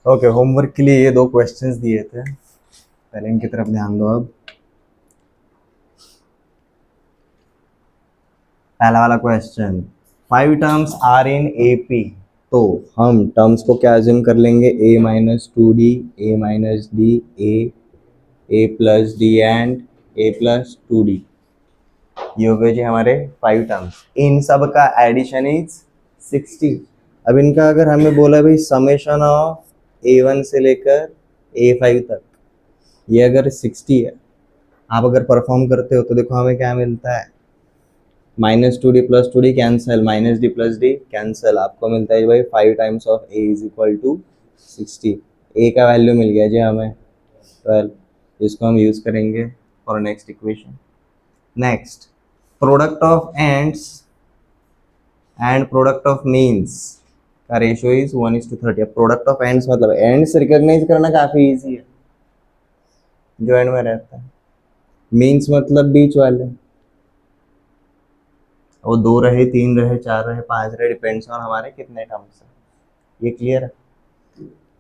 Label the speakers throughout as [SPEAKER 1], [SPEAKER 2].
[SPEAKER 1] Okay, homework के लिए ये दो क्वेश्चंस दिए थे, पहले इनकी तरफ ध्यान दो। अब पहला वाला question, 5 terms are in AP. तो हम टर्म्स को क्या अज्यूम कर लेंगे, a minus two D, A minus D, A plus D and A plus two D. ये हो गए जी हमारे 5 टर्म्स। इन सब का एडिशन इज 60। अब इनका अगर हमें बोला भाई समेशन ऑफ a1 से लेकर a5 तक, ये अगर 60 है, आप अगर परफॉर्म करते हो तो देखो हमें क्या मिलता है, minus two D plus two D cancel, minus D plus D cancel, आपको मिलता है भाई 5 times of A is equal to 60। A का वैल्यू मिल गया जी हमें 12, इसको हम यूज करेंगे for next equation. Next, product of ends and product of means का रेशियो इज 1:30। अब प्रोडक्ट ऑफ एंड्स मतलब एंड्स रिकॉग्नाइज करना काफी इजी है, जो एंड में रहता है। मीन्स मतलब बीच वाले, वो 2 रहे, 3 रहे, 4 रहे, 5 रहे, डिपेंड्स ऑन हमारे कितने टर्म्स है। ये क्लियर है?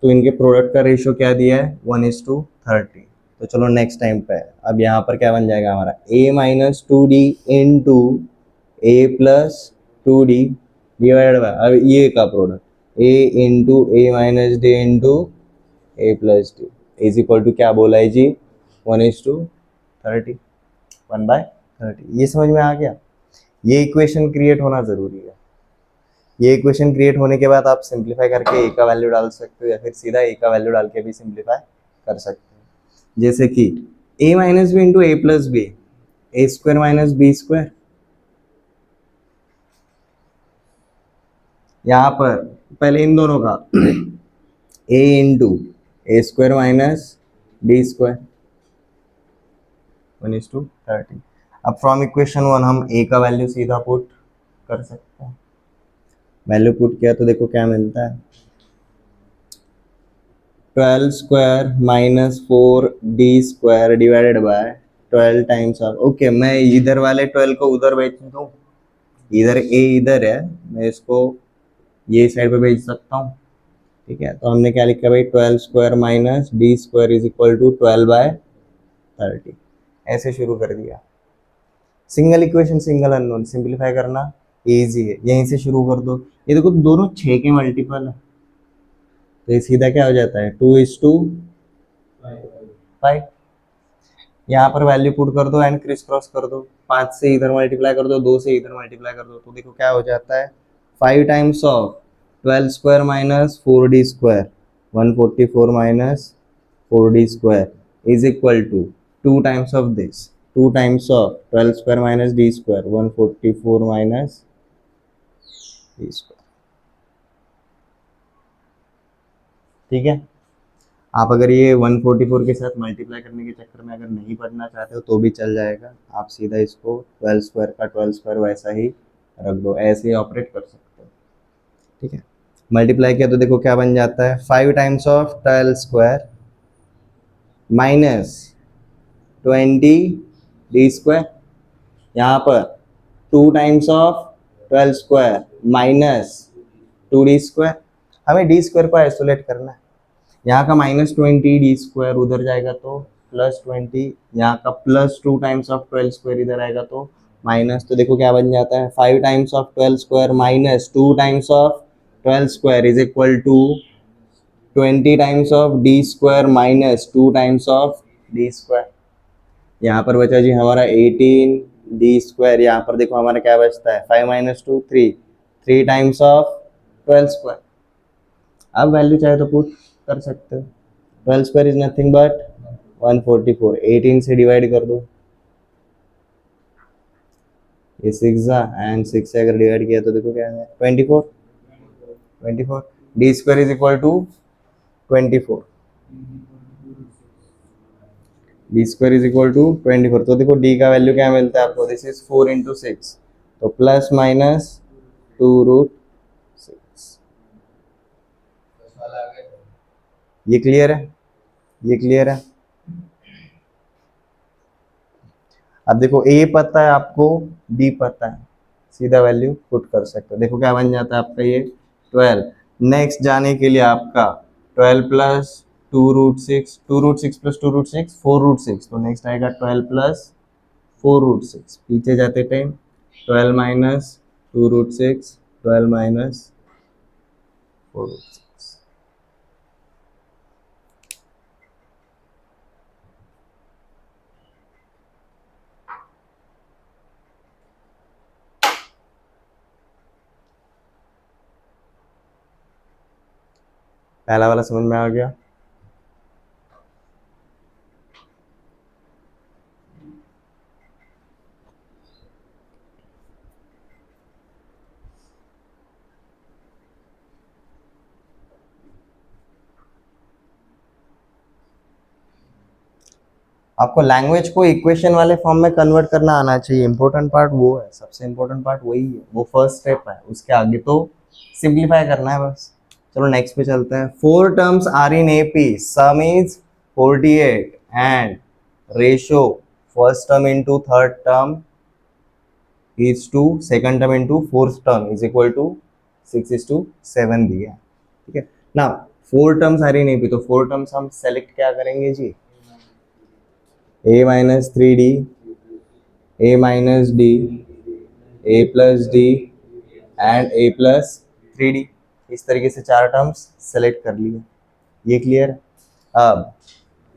[SPEAKER 1] तो इनके प्रोडक्ट का रेशियो क्या दिया है, 1:30। तो चलो नेक्स्ट टाइम पे, अब यहाँ पर क्या बन जाएगा हमारा, a minus two D into A plus two D divided by, अब ये का product a into A minus D into A plus D is equal to क्या बोला है जी, 1:30, 1/30। ये समझ में आ गया? ये इक्वेशन क्रिएट होना जरूरी है। ये इक्वेशन क्रिएट होने के बाद आप सिंप्लीफाई करके ए का वैल्यू डाल सकते हो, या फिर सीधा ए का वैल्यू डाल के भी सिंप्लीफाई कर सकते हो। जैसे कि a minus B into A plus B, A square minus B square. यहाँ पर पहले इन दोनों का a into A square minus B square 1:30। अब फ्रॉम इक्वेशन 1 हम a का वैल्यू सीधा पुट कर सकते हैं। वैल्यू पुट किया तो देखो क्या मिलता है, 12 square minus 4d square divided by 12 times of, okay मैं इधर वाले 12 को उधर भेज दूँ, इधर a इधर है, मैं इसको ये साइड पे भेज सकता हूँ। ठीक है, तो हमने क्या लिखा भाई, 12 square minus d square is equal to 12/30। ऐसे शुरू कर दिया। Single equation single unknown, simplify करना इजी है, यहीं से शुरू कर दो। ये देखो दोनों 6 के मल्टीपल है, तो ये सीधा क्या हो जाता है, 2:5। यहाँ पर वैल्यू पुट कर दो एंड क्रिस क्रॉस कर दो, 5 से इधर मल्टीप्लाई कर दो, 2 से इधर मल्टीप्लाई कर दो, तो देखो क्या हो जाता है, 5 times of 12 square minus 4d square 144 minus 4d square is equal to 2 times of this, 2 times of 12 square minus d square 144 minus d square. ठीक है, आप अगर ये 144 के साथ मल्टीप्लाई करने के चक्कर में अगर नहीं पढ़ना चाहते हो तो भी चल जाएगा, आप सीधा इसको 12 स्क्वायर का 12 स्क्वायर वैसा ही रख दो, ऐसे ही ऑपरेट कर सकते हो। ठीक है, मल्टीप्लाई किया तो देखो क्या बन जाता है, 5 times of 12 square minus 20d square, यहाँ पर 2 times of 12 square minus 2d square. हमें d स्क्वायर को आइसोलेट करना है, यहाँ का -20d स्क्वायर उधर जाएगा तो +20, यहाँ का +2 टाइम्स ऑफ 12 स्क्वायर इधर आएगा तो माइनस, तो देखो क्या बन जाता है, 5 times of 12 square minus 2 times of 12 square is equal to 20 times of d square minus 2 times of d square. यहाँ पर बचा जी हमारा 18d स्क्वायर, यहाँ पर देखो हमारा क्या बचता है, 5 - 2 3 टाइम्स ऑफ 12 स्क्वायर। अब वैल्यू चाहे तो पुट कर सकते हो, 12 स्क्वायर इज नथिंग बट 144, 18 से डिवाइड कर दो, ये 6 एंड 6 से अगर डिवाइड किया तो देखो क्या है, 24 d square is equal to 24, d square is equal to 24। तो देखो डी का वैल्यू क्या मिलता है आपको, दिस इज 4 × 6, तो प्लस माइनस 2√6। ये क्लियर है? ये क्लियर है? अब देखो ए पता है आपको, बी पता है, सीधा वैल्यू पुट कर सकते हो। देखो क्या बन जाता है आपका ये 12। नेक्स्ट जाने के लिए आपका 12 प्लस 2√6, 2√6 प्लस 2√6 4√6, तो नेक्स्ट आएगा 12 प्लस 4√6, पीछे जाते टाइम 12 माइनस 2√6, 12 माइनस 4√6। पहला वाला समझ में आ गया? आपको लैंग्वेज को इक्वेशन वाले फॉर्म में कन्वर्ट करना आना चाहिए, इंपॉर्टेंट पार्ट वो है, सबसे इंपॉर्टेंट पार्ट वही है, वो फर्स्ट स्टेप है, उसके आगे तो सिंप्लीफाई करना है बस। चलो नेक्स्ट पे चलते हैं। 4 terms are in AP, sum is 48 and ratio first term into third term is to second term into fourth term is equal to 6:7 दिया है, ठीक है ना। 4 टर्म्स आर इन एपी, तो 4 टर्म्स हम सेलेक्ट क्या करेंगे जी? a minus 3d, a minus d, a plus d and a plus 3d, इस तरीके से 4 टर्म्स सेलेक्ट कर लिए। ये क्लियर? अब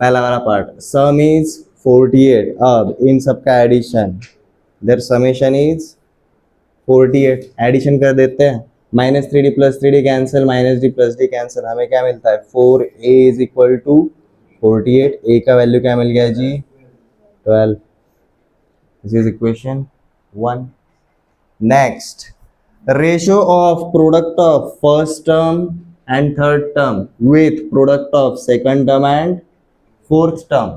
[SPEAKER 1] पहला वाला पार्ट, सम इज 48, अब इन सबका addition, their summation is 48, addition कर देते हैं। -3d plus 3d cancel, -d plus d cancel, हमें क्या मिलता है? 4a is equal to 48, a का वैल्यू क्या मिल गया जी? 12। This is equation 1. Next, ratio of product of first term and third term with product of second term and fourth term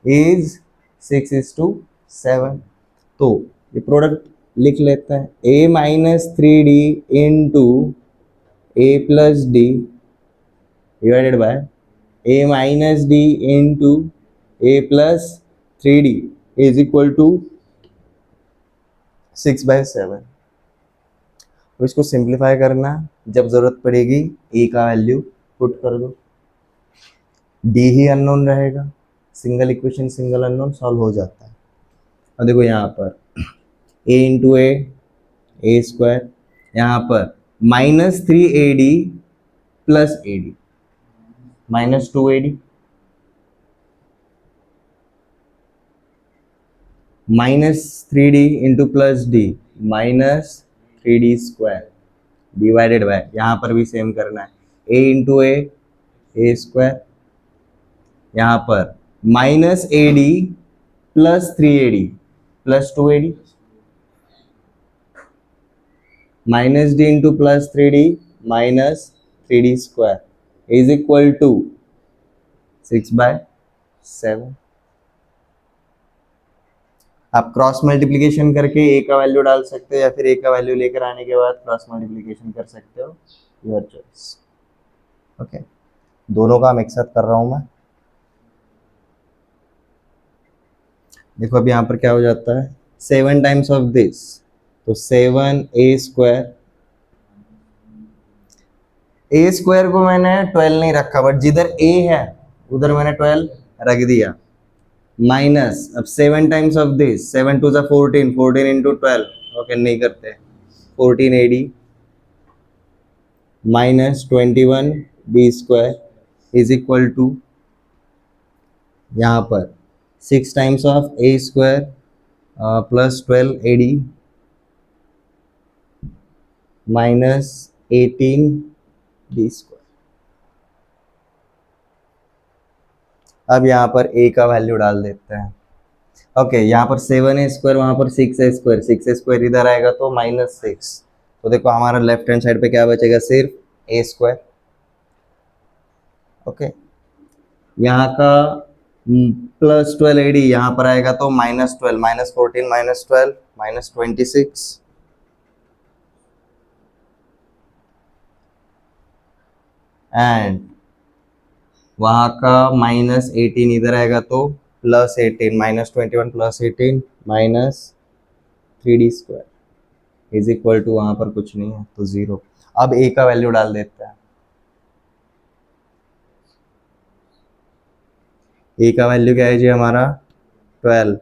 [SPEAKER 1] is 6:7. तो ये प्रोडक्ट लिख लेते हैं, a minus 3d into a plus d divided by a minus d into a plus 3d is equal to 6/7। तो इसको simplify करना, जब जरूरत पड़ेगी ए का वैल्यू पुट कर दो, डी ही अननोन रहेगा, single equation single unknown solve हो जाता है। और देखो यहाँ पर ए इंटू ए स्क्वायर, यहाँ पर -3ad plus ad, -2ad, -3d into plus D, -3d square divided by, यहाँ पर भी सेम करना है, a इंटू ए स्क्वायर, यहाँ पर -ad plus 3ad plus 2ad, -d into plus 3d minus 3d square is equal to 6/7। आप cross multiplication करके ए का वैल्यू डाल सकते हो या फिर ए का वैल्यू लेकर आने के बाद क्रॉस मल्टीप्लीकेशन कर सकते हो, योर चॉइस। ओके, दोनों का एक साथ कर रहा हूं मैं। देखो अब यहाँ पर क्या हो जाता है, 7 टाइम्स ऑफ दिस, तो 7a स्क्वायर, ए स्क्वायर को मैंने 12 नहीं रखा, बट जिधर a है उधर मैंने 12 रख दिया, माइनस अब 7 times of this, 7 2 14, 14 into 12, okay नहीं करते, 14ad minus 21b square is equal to, यहाँ पर 6 times of a square plus 12ad minus 18b square. अब यहाँ पर a का वैल्यू डाल देते हैं। ओके, यहाँ पर 7a स्क्वायर, वहाँ पर 6a स्क्वायर, 6a स्क्वायर इधर आएगा तो -6, तो देखो हमारा लेफ्ट हैंड साइड पे क्या बचेगा? सिर्फ a स्क्वायर। ओके, यहाँ का प्लस 12ad यहाँ पर आएगा तो -12, -14 -12 -26, एंड वहाँ का -18 इधर आएगा तो +18, -21 +18 -3d square is equal to, वहाँ पर कुछ नहीं है तो 0। अब a का वैल्यू डाल देते हैं, ए का वैल्यू क्या है जी हमारा 12,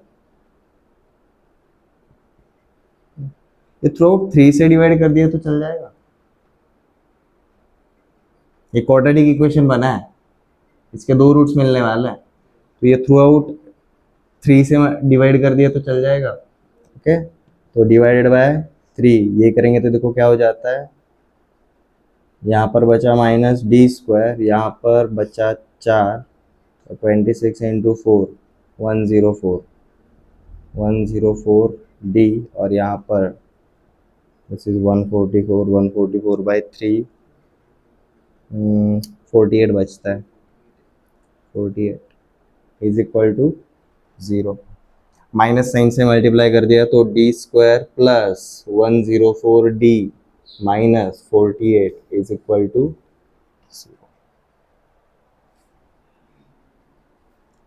[SPEAKER 1] ये थ्रू 3 से डिवाइड कर दिया तो चल जाएगा। ये क्वाड्रेटिक इक्वेशन बना है, इसके दो रूट्स मिलने वाले हैं, तो ये थ्रू आउट 3 से डिवाइड कर दिया तो चल जाएगा। ओके, तो डिवाइडेड बाय 3 ये करेंगे तो देखो क्या हो जाता है, यहाँ पर बचा -d², यहाँ पर बचा 4, तो 26 इंटू 4 104 104d, और यहाँ पर दिस इज 144 144/3 48 बचता है, 48 is equal to 0। Minus sign से मल्टीप्लाई कर दिया तो d² plus 104d minus 48 is equal to 0।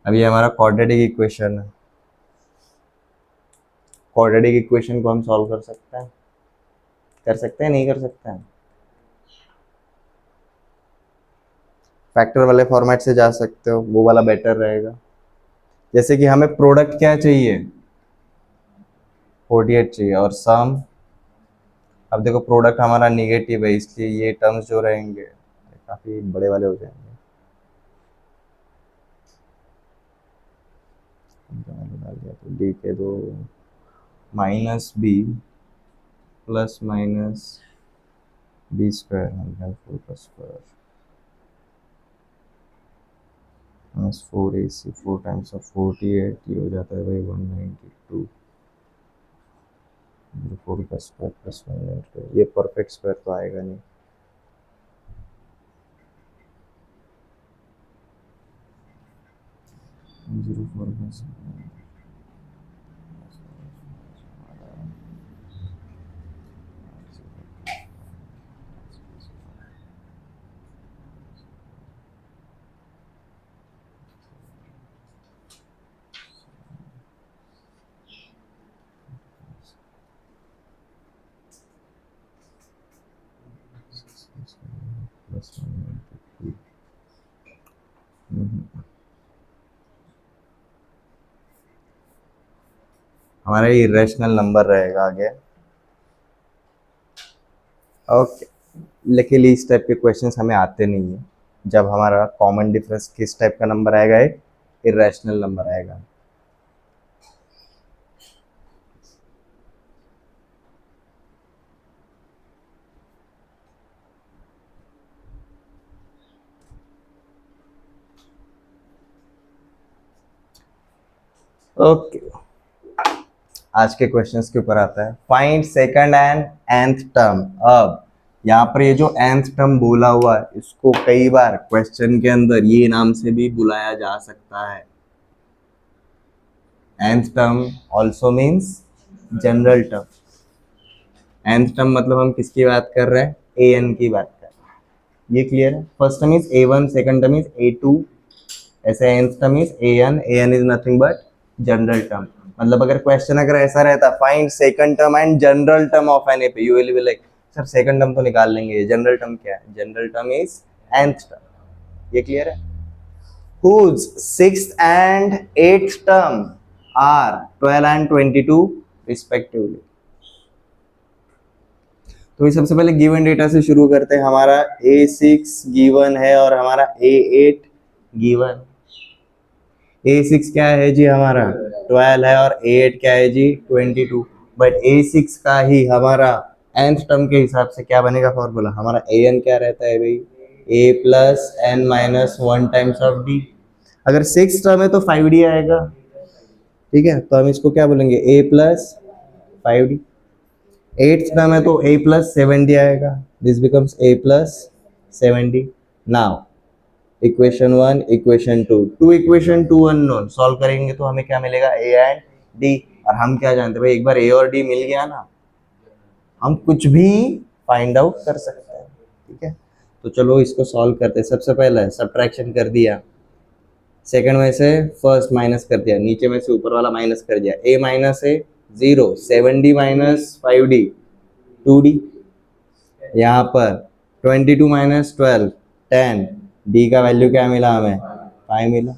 [SPEAKER 1] अब ये हमारा क्वाड्रेटिक इक्वेशन है। क्वाड्रेटिक इक्वेशन को हम सॉल्व कर सकते हैं, नहीं कर सकते हैं? फैक्टर वाले फॉर्मेट से जा सकते हो, वो वाला बेटर रहेगा। जैसे कि हमें प्रोडक्ट क्या चाहिए, 48 चाहिए, और सम, अब देखो प्रोडक्ट हमारा निगेटिव है, इसलिए ये टर्म्स जो रहेंगे काफी बड़े वाले हो जाएंगे। डाल दिया तो डी के दो -b plus -b² -4ac 4 times of 48, ये हो जाता है भाई 192 4 का स्क्वायर प्लस 192। ये परफेक्ट स्क्वायर तो आएगा नहीं। Zero four plus 192। हमारा ये इरेशनल नंबर रहेगा आगे। ओके, लेकिन इस टाइप के क्वेश्चंस हमें आते नहीं है। जब हमारा कॉमन डिफरेंस किस टाइप का नंबर आएगा, एक इरेशनल नंबर आएगा। ओके, आज के क्वेश्चंस के ऊपर आता है। Find second and nth term. अब यहाँ पर ये जो nth टर्म बोला हुआ है, इसको कई बार क्वेश्चन के अंदर ये नाम से भी बुलाया जा सकता है। nth term also means general term. nth term मतलब हम किसकी बात कर रहे हैं, an की बात कर रहे हैं। ये क्लियर है? First term is a1, second term is a2, ऐसे nth term is an is nothing but general term. मतलब अगर क्वेश्चन अगर ऐसा रहता, find second term and general term of an AP, you will be like sir second term तो निकाल लेंगे, general term क्या है? General term is nth term. ये क्लियर है? whose sixth and eighth term are 12 and 22 respectively। तो ये सबसे पहले गिवन डेटा से शुरू करते हैं। हमारा a6 गिवन है और हमारा a8 गिवन। a6 क्या है जी हमारा 12 है और a8 क्या है जी 22। बट a6 का ही हमारा nth टर्म के हिसाब से क्या बनेगा फॉर्मूला, हमारा an क्या रहता है भाई, a plus n minus 1 times of d। अगर 6 टर्म है तो 5d आएगा, ठीक है, तो हम इसको क्या बोलेंगे, a plus 5d। 8th term है तो a प्लस 7d आएगा, this becomes a plus 7d। Now equation 1, equation 2, two equation 2 unknown, solve करेंगे तो हमें क्या मिलेगा, a एंड d। और हम क्या जानते हैं भाई, एक बार a और d मिल गया ना, हम कुछ भी फाइंड आउट कर सकते हैं। ठीक है, तो चलो इसको सॉल्व करते हैं। सबसे पहले सब्ट्रैक्शन कर दिया, सेकंड में से फर्स्ट माइनस कर दिया, नीचे में से ऊपर वाला माइनस कर दिया। a माइनस है 0, 7d माइनस 5d 2d। यहाँ पर 22 माइनस 12 10, d का वैल्यू क्या मिला हमें, 5 मिला।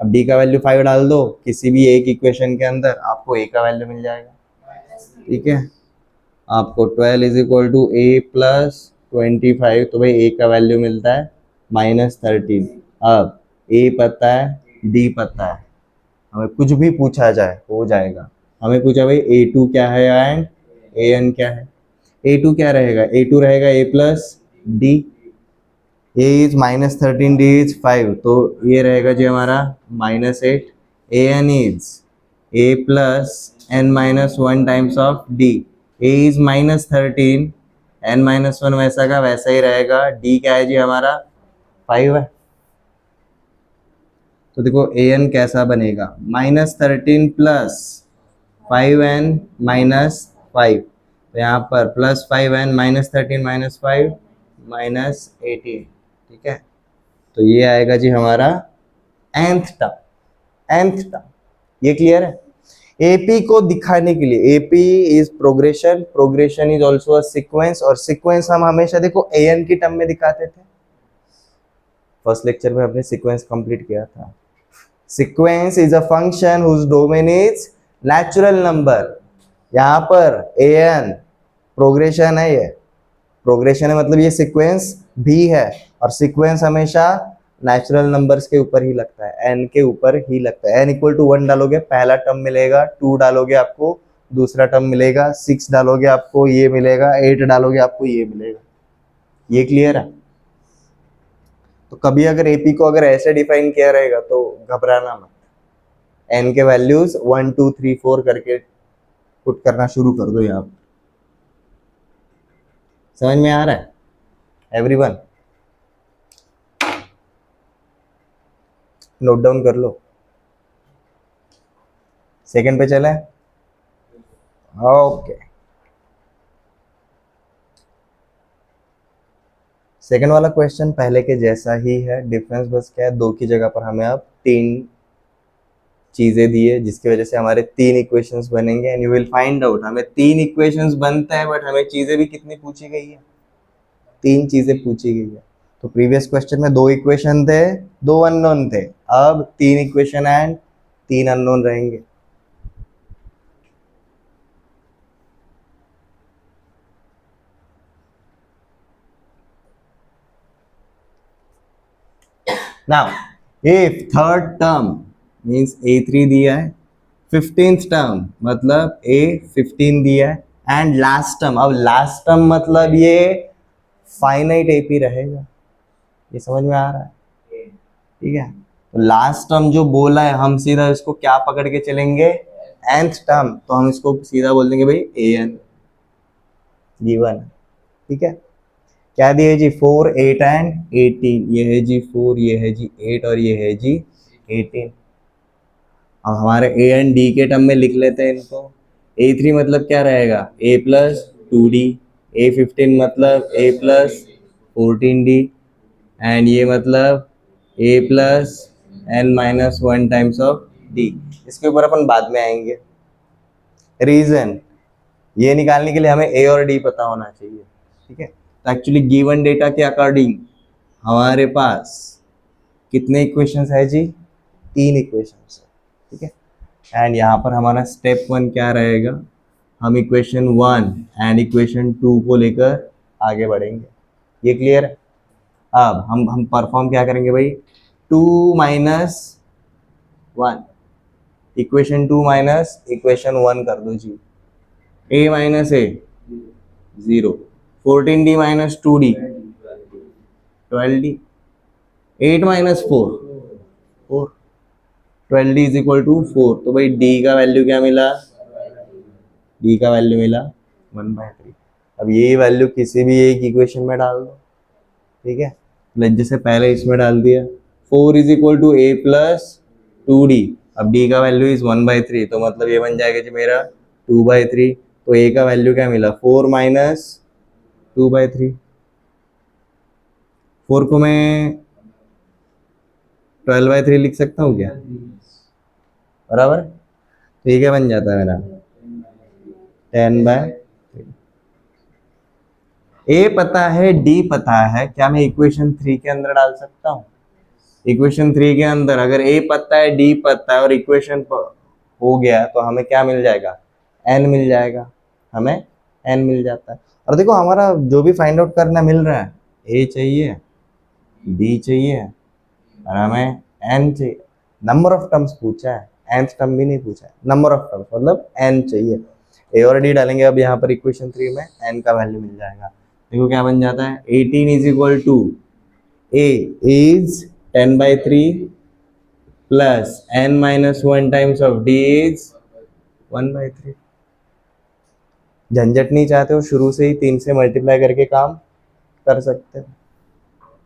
[SPEAKER 1] अब डी का वैल्यू 5 डाल दो किसी भी एक इक्वेशन के अंदर, आपको ए का वैल्यू मिल जाएगा। ठीक है, आपको 12 is equal to a plus 25, तो भाई ए का वैल्यू मिलता है -13। अब ए पता है, डी पता है, हमें कुछ भी पूछा जाए हो जाएगा। हमें पूछा भाई A2 क्या है एंड AN क्या है। A2 क्या रहेगा, A2 रहेगा A plus D, A is -13, D is 5, तो ये रहेगा जी हमारा -8। AN is A plus n-1 times of D, A is -13, n-1 वैसा का वैसा ही रहेगा, D क्या है जी हमारा 5 है। तो देखो AN कैसा बनेगा, -13 प्लस 5n -5, तो यहाँ पर +5n -13 -5 -18। ठीक है, तो ये आएगा जी हमारा nth टर्म। ये क्लियर है। एपी को दिखाने के लिए, AP is progression, progression is also a sequence, और सीक्वेंस हम हमेशा देखो एन की टर्म में दिखाते थे। फर्स्ट लेक्चर में हमने सीक्वेंस कंप्लीट किया था। Sequence is a function whose domain is natural number. यहाँ पर एन प्रोग्रेशन है, ये प्रोग्रेशन है मतलब ये सीक्वेंस भी है, और सीक्वेंस हमेशा नेचुरल नंबर्स के ऊपर ही लगता है, एन के ऊपर ही लगता है। एन इक्वल टू 1 डालोगे पहला टर्म मिलेगा, 2 डालोगे आपको दूसरा टर्म मिलेगा, 6 डालोगे आपको ये मिलेगा, 8 डालोगे आपको ये मिलेगा। ये क्लियर है। तो कभी अगर एपी को अगर ऐसे डिफाइन किया रहेगा तो घबराना मत, एन के वैल्यूज 1 2 3 4 करके पुट करना शुरू कर दो। यहाँ समझ में आ रहा है एवरीवन? नोट डाउन कर लो। सेकंड पे चले, ओके। सेकंड वाला क्वेश्चन पहले के जैसा ही है, डिफरेंस बस क्या है, 2 की जगह पर हमें अब 3 चीजें दी है, जिसकी वजह से हमारे 3 इक्वेशंस बनेंगे, and you will find out हमें 3 इक्वेशंस बनता है, बट हमें चीजें भी कितनी पूछी गई है, 3 चीजें पूछी गई है। तो प्रीवियस क्वेश्चन में 2 इक्वेशन थे, 2 अननोन थे, अब 3 इक्वेशन एंड 3 अननोन रहेंगे। Now, if third term means A3 दिया है, 15th term मतलब A15 दिया है, एंड लास्ट टर्म, अब लास्ट टर्म मतलब ये फाइनाइट AP रहेगा। ये समझ में आ रहा है? ठीक है, तो लास्ट टर्म जो बोला है हम सीधा इसको क्या पकड़ के चलेंगे, nth टर्म, तो हम इसको सीधा बोल देंगे भाई AN गिवन। ठीक है, क्या दिए जी 4 8 एंड 18, ये है जी 4, ये है जी 8 और ये है जी 18। अब हमारे A एंड D के टर्म में लिख लेते हैं इनको। A3 मतलब क्या रहेगा, A प्लस 2D, A15 मतलब A प्लस 14D, एंड ये मतलब A plus n-1 times of D। इसके ऊपर अपन बाद में आएंगे। रीजन ये निकालने के लिए हमें A और D पता होना चाहिए। ठीक है, तो एक्चुअली गिवन डेटा के अकॉर्डिंग हमारे पास कितने इक्वेशंस है जी, 3 इक्वेशंस है। ठीक है, एंड यहाँ पर हमारा स्टेप 1 क्या रहेगा, हम इक्वेशन 1 एंड इक्वेशन 2 को लेकर आगे बढ़ेंगे। ये क्लियर है? अब हम परफॉर्म क्या करेंगे भाई, 2 माइनस 1, इक्वेशन 2 माइनस इक्वेशन 1 कर दो जी। A minus A 0, 14D minus 2D 12D, 8 minus 4 4, 12D is equal to 4। तो भाई D का वैल्यू क्या मिला, D का वैल्यू मिला 1/3। अब ये वैल्यू किसी भी एक इक्वेशन में डाल दो। ठीक है, जैसे पहले इसमें डाल दिया, 4 is equal to A plus 2D, अब D का वैल्यू इज 1/3, तो मतलब ये बन जाएगा जी मेरा 2/3। तो A का वैल्यू क्या मिला, 4 माइनस 2/3। 4 को मैं 12/3 लिख सकता हूँ क्या, बराबर? तो ये क्या बन जाता है मेरा 10/3। A पता है, D पता है, क्या मैं इक्वेशन 3 के अंदर डाल सकता हूँ? इक्वेशन 3 के अंदर अगर ए पता है, डी पता है और इक्वेशन हो गया तो हमें क्या मिल जाएगा, एन मिल जाएगा, हमें एन मिल जाता है। और देखो हमारा जो भी फाइंड आउट करना मिल रहा है, ए चाहिए, बी चाहिए और हमें एन चाहिए। नंबर ऑफ टर्म्स पूछा है, nth टर्म भी नहीं पूछा है, नंबर ऑफ टर्म्स मतलब एन चाहिए। ए और डी डालेंगे अब यहाँ पर इक्वेशन 3 में, एन का वैल्यू मिल जाएगा। देखो क्या बन जाता है, 18 is equal to a is 10/3 plus n minus 1 times of d is 1/3। झंझट नहीं चाहते हो, शुरू से ही 3 से मल्टीप्लाई करके काम कर सकते हो।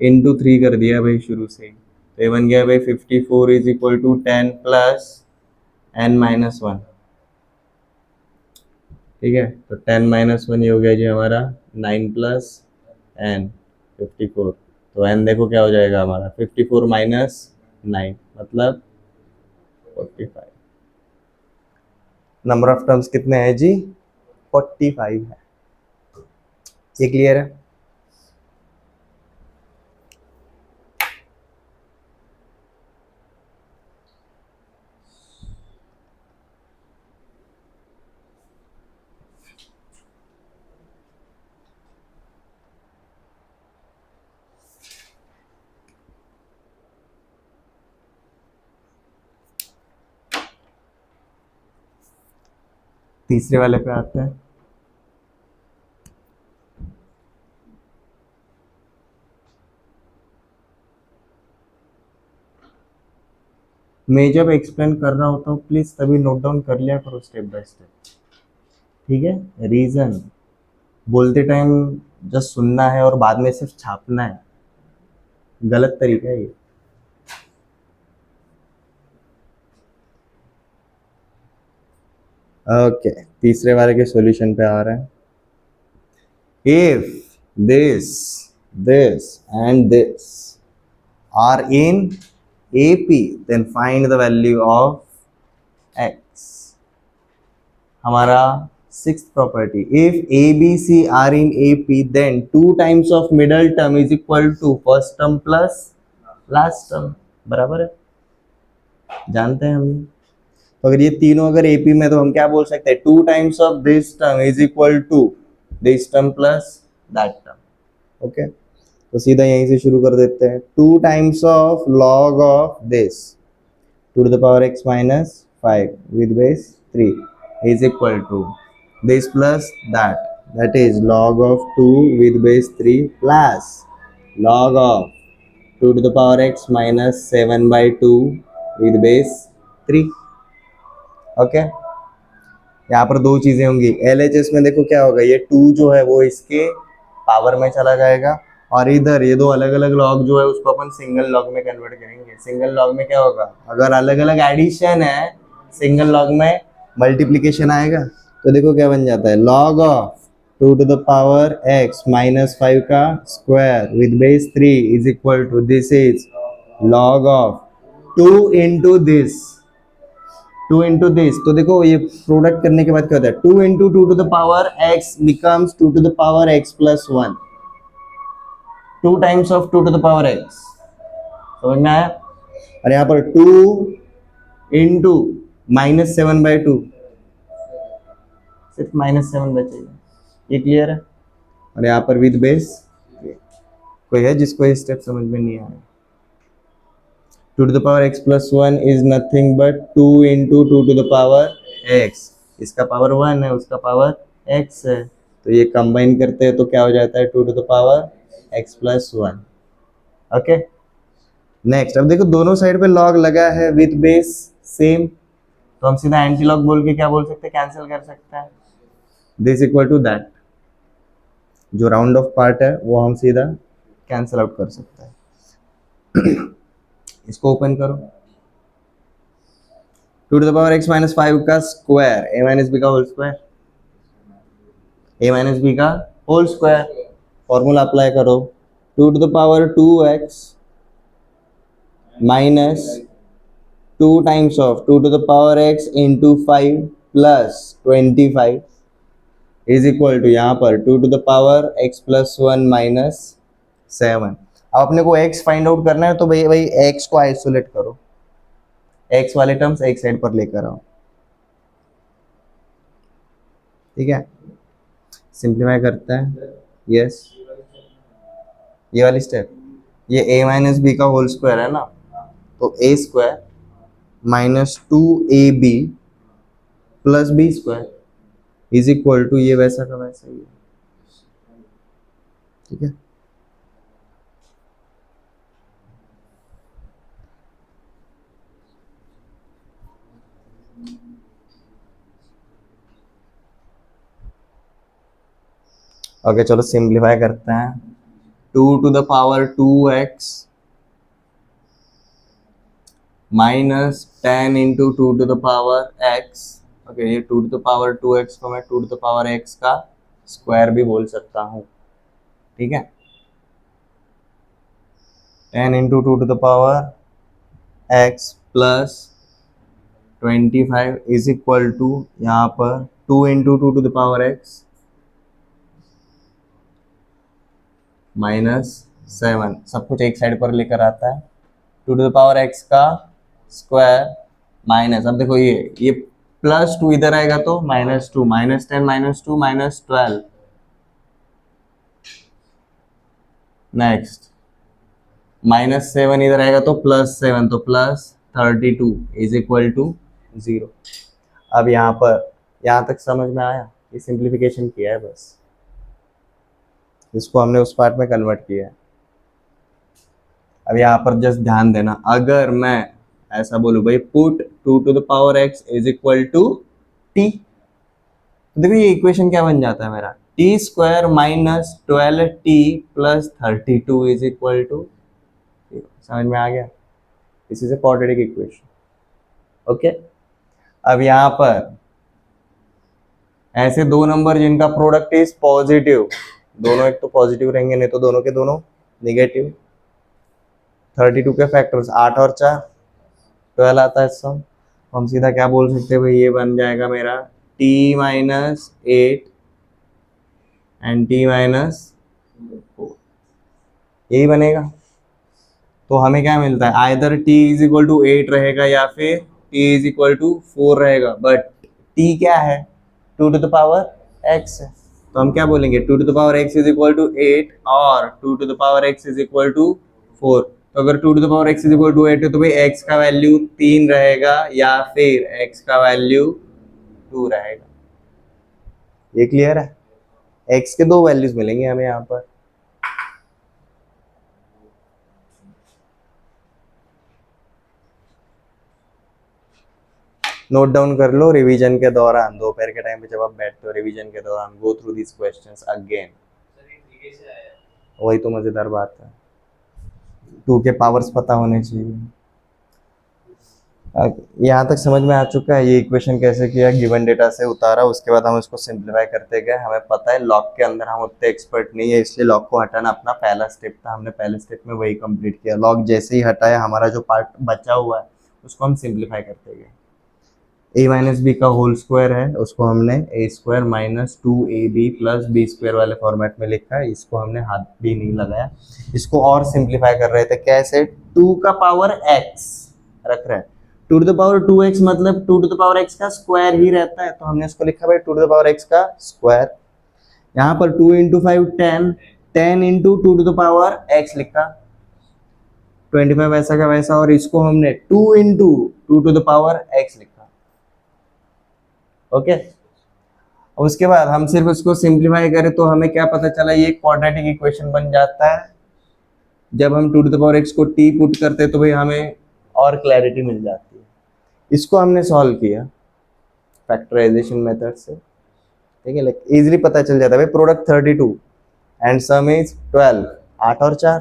[SPEAKER 1] इंटू 3 कर दिया भाई शुरू से ही, तो ये बन गया भाई 54 is equal to 10 plus n minus 1। ठीक है, तो 10 माइनस 1 ये हो गया जी हमारा 9 प्लस n 54। तो n देखो क्या हो जाएगा हमारा 54 माइनस 9 मतलब 45। नंबर ऑफ टर्म्स कितने हैं जी, 45 है। ये क्लियर है। तीसरे वाले पे आते हैं। मैं जब एक्सप्लेन कर रहा होता हूँ प्लीज तभी नोट डाउन कर लिया करो स्टेप बाय स्टेप, ठीक है। रीजन बोलते टाइम जस्ट सुनना है और बाद में सिर्फ छापना है, गलत तरीका है ये। ओके, तीसरे वाले के सॉल्यूशन पे आ रहे हैं। If this and this are in AP, then find the value of x. हमारा sixth property, if A, B, C are in AP, then 2 times of middle term is equal to first term plus last term, बराबर है, जानते हैं हम। तो अगर ये तीनों अगर AP में तो हम क्या बोल सकते हैं, 2 times of this term is equal to this term plus that term। Okay, तो सीधा यहीं से शुरू कर देते हैं। 2 times of log of this 2 to the power x minus 5 with base 3 is equal to this plus that is log of 2 with base 3 plus log of 2 to the power x minus 7/2 with base 3। Okay, यहाँ पर दो चीजें होंगी। LHS में देखो क्या होगा, ये 2 जो है वो इसके पावर में चला जाएगा और इधर ये दो अलग अलग लॉग जो है उसको अपन सिंगल लॉग में कन्वर्ट करेंगे। सिंगल लॉग में क्या होगा, अगर अलग अलग एडिशन है सिंगल लॉग में मल्टीप्लिकेशन आएगा। तो देखो क्या बन जाता है, log of 2 to the power x minus 5 का square with base 3 is equal to this is log of 2 into this 2 into this। तो देखो ये प्रोडक्ट करने के बाद क्या होता है, 2 into 2 to the power x becomes 2 to the power x plus 1, 2 times of 2 to the power x, समझ में आया। और यहाँ पर 2 into minus 7/2, सिर्फ -7 बचेगा, ये क्लियर है। और यहाँ पर विद बेस, कोई है जिसको ये स्टेप समझ में नहीं आया। 2 to the power x plus 1 is nothing but 2 into 2 to the power x। इसका पावर 1 है, उसका पावर x है, तो ये कंबाइन करते हैं तो क्या हो जाता है 2 to the power x plus 1। Okay, next अब देखो दोनों साइड पे लॉग लगा है विद बेस सेम, तो हम सीधा एंटी लॉग बोल के क्या बोल सकते हैं, कैंसिल कर सकते हैं। दिस इक्वल टू दैट, जो राउंड ऑफ पार्ट है वो हम सीधा कैंसिल आउट कर सकते हैं। इसको ओपन करो, 2 to the power x minus 5 का स्क्वायर a minus b का whole square, a minus b का होल स्क्वायर, फॉर्मूला अप्लाई करो, 2 to the power 2x minus 2 times of 2 to the power x into 5 plus 25 is equal to यहाँ पर 2 to the power x plus 1 minus 7। अब अपने को x find out करना है तो भाई भाई x को आइसोलेट करो, x वाले टर्म्स एक साइड पर लेकर आओ, ठीक है। सिंप्लीफाई करते हैं, यस ये वाली स्टेप, ये a माइनस बी का होल स्क्वायर है ना, तो a square minus 2ab plus b square is equal to ये वैसा का वैसा ही है, ठीक है। ओके चलो सिंप्लीफाई करते हैं, 2 to the power 2x minus 10 into 2 to the power x, okay ये 2 टू द पावर 2x को मैं 2 टू द पावर x का स्क्वायर भी बोल सकता हूँ, ठीक है। 10 into 2 to the power x plus 25 is equal to यहाँ पर 2 into 2 to the power x minus 7, सब कुछ एक साइड पर लेकर आता है, 2 टू द पावर x का स्क्वायर माइनस, अब देखो ये प्लस 2 इधर आएगा तो minus 2, minus 10 minus 2 minus 12, next minus 7 इधर आएगा तो प्लस 7, तो प्लस 32 इज इक्वल टू 0। अब यहाँ पर यहाँ तक समझ में आया, ये सिंप्लीफिकेशन किया है बस, इसको हमने उस पार्ट में कन्वर्ट किया है। अब यहाँ पर जस्ट ध्यान देना, अगर मैं ऐसा बोलूँ भाई put 2 to the power x is equal to t, तो देखो ये इक्वेशन क्या बन जाता है मेरा, t square minus 12t plus 32 is equal to, समझ में आ गया, this is a quadratic equation, okay. अब यहाँ पर ऐसे दो नंबर जिनका प्रोडक्ट इज पॉजिटिव, दोनों एक तो पॉजिटिव रहेंगे, नहीं तो दोनों के दोनों नेगेटिव, 32 के फैक्टर्स 8 और 4 12 आता है सम, हम सीधा क्या बोल सकते हैं भाई, ये बन जाएगा मेरा t minus 8 and t minus 4, यही बनेगा। तो हमें क्या मिलता है, either t is equal to 8 रहेगा या फिर t इज इक्वल टू 4 रहेगा, बट t क्या है, 2 टू द पावर x है, तो हम क्या बोलेंगे 2 to the power x is equal to 8 और 2 to the power x is equal to 4, तो अगर 2 to the power x is equal to 8 है तो भाई x का वैल्यू 3 रहेगा या फिर x का वैल्यू 2 रहेगा, ये क्लियर है। x के दो वैल्यूज मिलेंगे हमें यहाँ पर, नोट डाउन कर लो, रिवीजन के दौरान दोपहर के टाइम पे जब आप बैठते हो रिवीजन के दौरान go through this questions again, वही तो मजेदार बात है, 2 के पावर्स पता होने चाहिए। यहाँ तक समझ में आ चुका है ये इक्वेशन कैसे किया, गिवन डेटा से उतारा, उसके बाद हम इसको सिंप्लीफाई करते गए, हमें पता है लॉग के अंदर हम उतने एक्सपर्ट नहीं है, इसलिए लॉग को हटाना अपना पहला स्टेप था, हमने पहले स्टेप में वही कंप्लीट किया, लॉग जैसे ही हटाया हमारा जो पार्ट बचा हुआ है उसको हम सिंप्लीफाई करते गए, a माइनस बी का होल स्क्वायर है उसको हमने a square minus 2ab plus b square वाले फॉर्मेट में लिखा है, इसको हमने हाथ भी नहीं लगाया, इसको और सिंप्लीफाई कर रहे थे कैसे, 2 का पावर x रख रहे हैं, 2 टू द पावर 2x मतलब 2 टू द पावर x का स्क्वायर ही रहता है, तो हमने इसको लिखा भाई 2 टू द पावर x का स्क्वायर, यहाँ पर 2 into 5 10, 10 into 2 to the power x लिखा, 25 वैसा का वैसा, और इसको हमने 2 into 2 to the power x लिखा, ओके। उसके बाद हम सिर्फ उसको सिंप्लीफाई करें तो हमें क्या पता चला, ये क्वाड्रेटिक इक्वेशन बन जाता है, जब हम 2 टू द पावर x को t पुट करते तो भाई हमें और क्लैरिटी मिल जाती है, इसको हमने सॉल्व किया फैक्टराइजेशन मेथड से, ठीक है, लाइक इजीली पता चल जाता है भाई प्रोडक्ट 32 एंड सम इज 12, 8 और 4,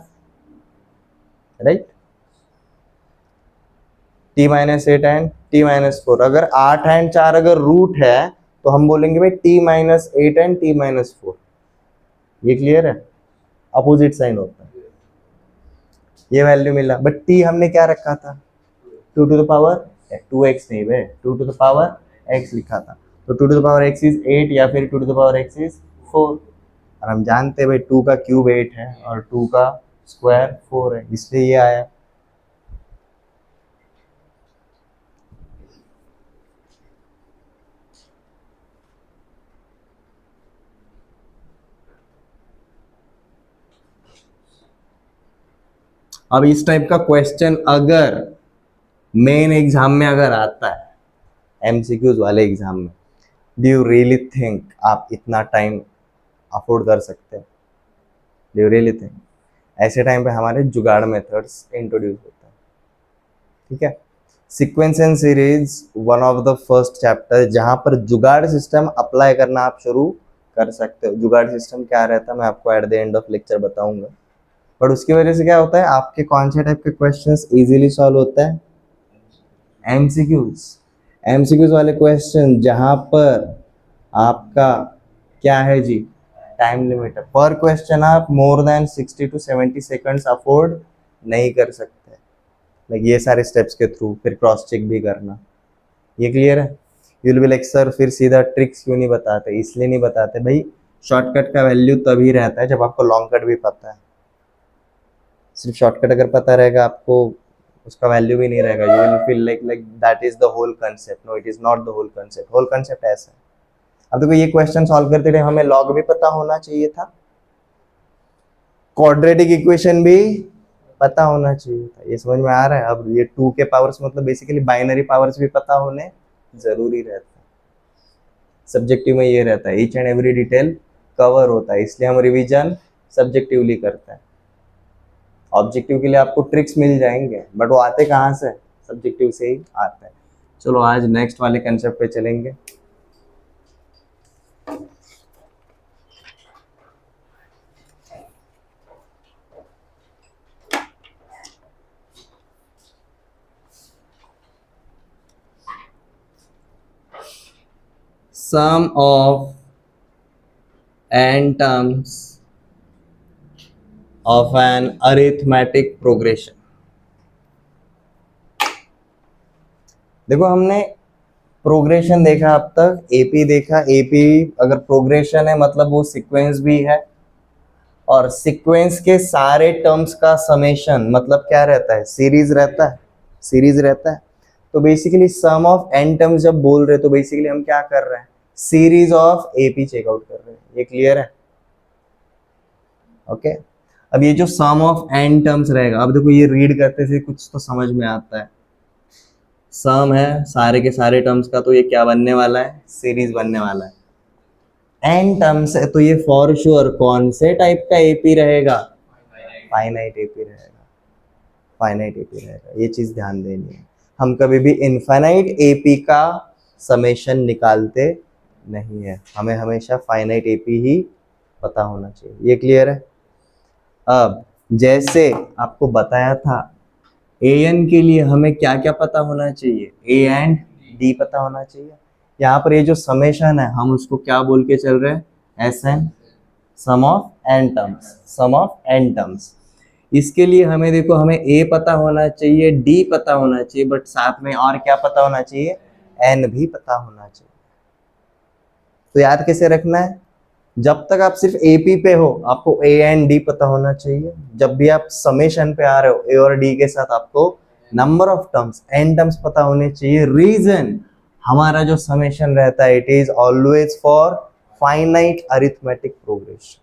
[SPEAKER 1] right, t minus 8 and t minus 4, अगर 8 एंड 4 अगर रूट है तो हम बोलेंगे भाई t minus 8 and t minus 4, ये क्लियर है, अपोजिट साइन होता है, ये वैल्यू मिला, बट t हमने क्या रखा था 2 टू द पावर 2x नहीं भाई 2 टू द पावर x लिखा था, तो 2 to the power x is 8 या फिर 2 to the power x is 4, और हम जानते हैं भाई 2 का क्यूब 8 है और 2 का स्क्वायर 4 है, इसलिए ये आया। अब इस टाइप का क्वेश्चन अगर मेन एग्जाम में अगर आता है, एमसीक्यूज वाले एग्जाम में, डू यू रियली थिंक आप इतना टाइम अफोर्ड कर सकते हैं? Do you really think? ऐसे टाइम पे हमारे जुगाड़ मेथड्स इंट्रोड्यूस होता है, ठीक है। Sequence and series one of the first chapter जहां पर जुगाड़ सिस्टम अप्लाई करना आप शुरू कर सकते हो। जुगाड़ सिस्टम क्या रहता है मैं आपको at the end of lecture बताऊंगा, बट उसकी वजह से क्या होता है, आपके कौन से टाइप के क्वेश्चंस इजीली सॉल्व होता है? एमसीक्यूज। एमसीक्यूज वाले क्वेश्चन जहां पर आपका क्या है जी, टाइम लिमिट है, पर क्वेश्चन आप more than 60 to 70 seconds afford नहीं कर सकते। लाइक ये सारे स्टेप्स के थ्रू फिर क्रॉस चेक भी करना, ये क्लियर है? You will be like sir फिर सीधा ट्रिक्स क्यों नहीं बताते? इसलिए नहीं बताते भाई, शॉर्टकट का वैल्यू तभी रहता है जब आपको लॉन्ग कट भी पता है। सिर्फ शॉर्टकट अगर पता रहेगा आपको, उसका वैल्यू भी नहीं रहेगा। You will feel like that is the whole concept. No, it is not the whole concept. Whole concept ऐसा है। अब देखो ये क्वेश्चन सॉल्व करते टाइम हमें लॉग भी पता होना चाहिए था, क्वाड्रेटिक इक्वेशन भी पता होना चाहिए था। ये समझ में आ रहा है? अब ये 2 के पावर्स मतलब बेसिकली बाइनरी पावर्स भी पता होने जरूरी रहता है। सब्जेक्टिव में ये रहता है, each and every detail cover होता है, इसलिए हम रिवीजन सब्जेक्टिवली करते हैं। ऑब्जेक्टिव के लिए आपको ट्रिक्स मिल जाएंगे, बट वो आते कहाँ से? सब्जेक्टिव से ही आते हैं। चलो आज नेक्स्ट वाले कंसेप्ट पे चलेंगे। Sum of n terms of an arithmetic progression। देखो हमने प्रोग्रेशन देखा अब तक, एपी देखा। एपी अगर प्रोग्रेशन है मतलब वो सीक्वेंस भी है, और सीक्वेंस के सारे टर्म्स का समेशन मतलब क्या रहता है? सीरीज रहता है। सीरीज रहता है। तो basically sum of n terms जब बोल रहे तो बेसिकली हम क्या कर रहे हैं? सीरीज ऑफ एपी चेकआउट कर रहे हैं। ये क्लियर है? ओके। अब ये जो सम ऑफ एन टर्म्स रहेगा, अब देखो ये रीड करते से कुछ तो समझ में आता है। सम है सारे के सारे टर्म्स का, तो ये क्या बनने वाला है? सीरीज बनने वाला है। एन टर्म्स है तो ये फॉर श्योर कौन से टाइप का एपी रहेगा? फाइनाइट एपी रहेगा। फाइनाइट एपी रहेगा, ये चीज ध्यान देनी है। हम कभी भी इनफाइनाइट एपी का समेशन निकालते नहीं है, हमें हमेशा फाइनाइट एपी ही पता होना चाहिए। ये क्लियर है? अब जैसे आपको बताया था, ए एन के लिए हमें क्या क्या पता होना चाहिए? ए एंड डी पता होना चाहिए। यहाँ पर ये जो समेशन है हम उसको क्या बोल के चल रहे हैं? S n, sum of n terms. Sum of n terms. इसके लिए हमें देखो, हमें ए पता होना चाहिए, डी पता होना चाहिए, बट साथ में और क्या पता होना चाहिए? एन भी पता होना चाहिए। तो याद कैसे रखना है? जब तक आप सिर्फ एपी पे हो आपको ए एंड डी पता होना चाहिए। जब भी आप समेशन पे आ रहे हो ए और डी के साथ आपको number of terms, n terms पता होने चाहिए। रीजन, हमारा जो समेशन रहता है it is always for finite arithmetic progression.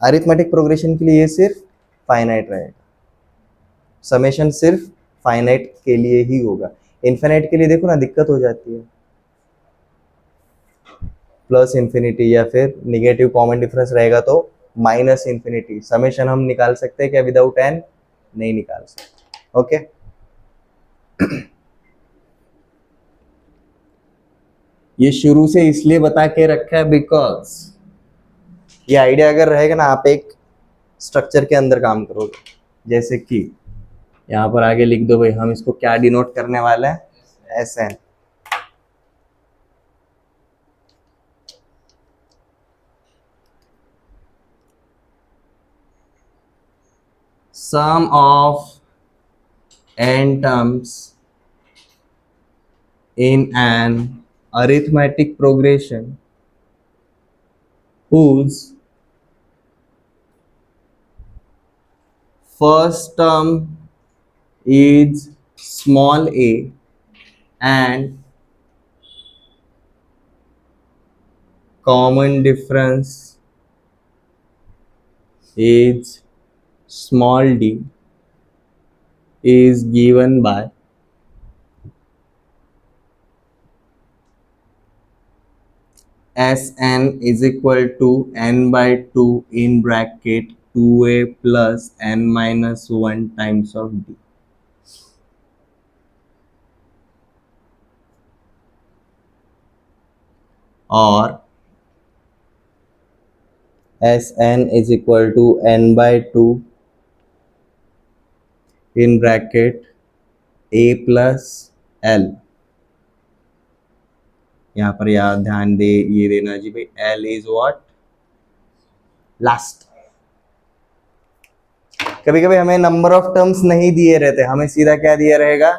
[SPEAKER 1] Arithmetic progression के लिए ये सिर्फ फाइनाइट रहेगा। समेशन सिर्फ फाइनाइट के लिए ही होगा। इनफिनिट के लिए देखो ना दिक्कत हो जाती है, प्लस इन्फिनिटी या फिर निगेटिव कॉमन डिफरेंस रहेगा तो माइनस इन्फिनिटी। समेशन हम निकाल सकते हैं क्या विदाउट एन? नहीं निकाल सकते। ओके। ये शुरू से इसलिए बता के रखा है बिकॉज ये आइडिया अगर रहेगा ना, आप एक स्ट्रक्चर के अंदर काम करोगे। जैसे कि यहाँ पर आगे लिख दो भाई, हम इसको क्या डिनोट करने वाले हैं? S n. sum of n terms in an arithmetic progression whose first term is small a and common difference is small d is given by Sn is equal to n by 2 in bracket 2a plus n minus 1 times of d. Or Sn is equal to n by 2 in bracket a plus l. यहाँ पर यार ध्यान दे ये देना जी भाई l is what last. कभी कभी हमें नंबर ऑफ टर्म्स नहीं दिए रहते, हमें सीधा क्या दिया रहेगा,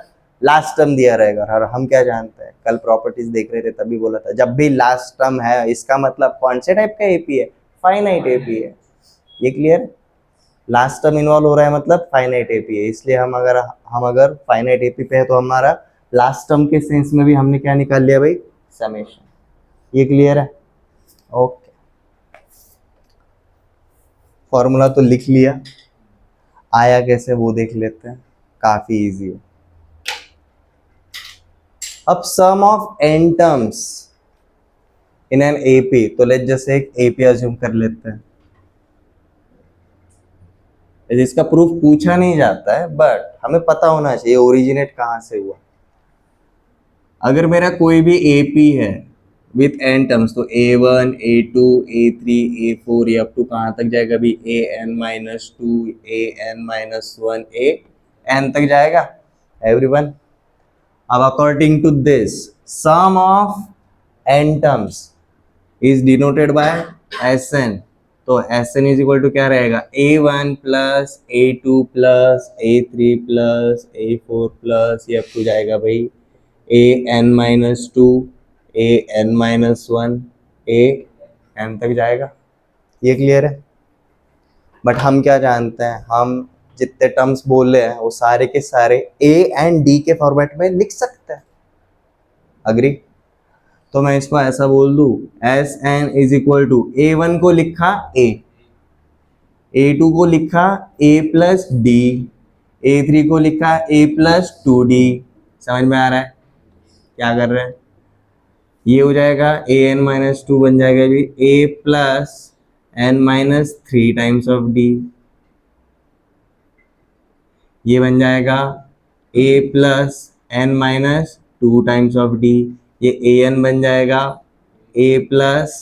[SPEAKER 1] लास्ट टर्म दिया रहेगा. और हम क्या जानते हैं, कल प्रॉपर्टीज देख रहे थे तभी बोला था जब भी लास्ट टर्म है इसका मतलब कौन से टाइप का एपी है, फाइनाइट एपी है. ये क्लियर, लास्ट टर्म इन्वॉल्व हो रहा है मतलब फाइनाइट एपी है. इसलिए हम अगर फाइनाइट एपी पे है तो हमारा लास्ट टर्म के सेंस में भी हमने क्या निकाल लिया भाई, समेशन. ये क्लियर है? ओके, फॉर्मूला तो लिख लिया, आया कैसे वो देख लेते हैं, काफी इजी है. अब sum of n terms in an AP, तो लेट जैसे एक एपी अज्यूम कर लेते हैं. जिसका प्रूफ पूछा नहीं जाता है बट हमें पता होना चाहिए ओरिजिनेट कहां से हुआ. अगर मेरा कोई भी एपी है विथ n टर्म्स तो a1 a2 a3 a4 ये अप टू कहां तक जाएगा भी an-2 an-1 an तक जाएगा एवरीवन. अब according to this sum of n terms is denoted by Sn. तो Sn इज इक्वल टू क्या रहेगा, a1 plus a2 plus a3 plus a4 plus ये अप टू जाएगा भाई an-2 an-1 an तक जाएगा. ये क्लियर है? बट हम क्या जानते हैं, हम जितने टर्म्स बोल रहे हैं वो सारे के सारे a एंड d के फॉर्मेट में लिख सकते हैं. अग्री? तो मैं इसको ऐसा बोल दूं Sn is equal to a1 को लिखा a, a2 को लिखा a प्लस डी, a3 को लिखा a प्लस 2d. समझ में आ रहा है क्या कर रहे हैं? ये हो जाएगा an-2 बन जाएगा भी a plus n-3 times of d. ये बन जाएगा a plus n-2 times of d. ये an बन जाएगा a plus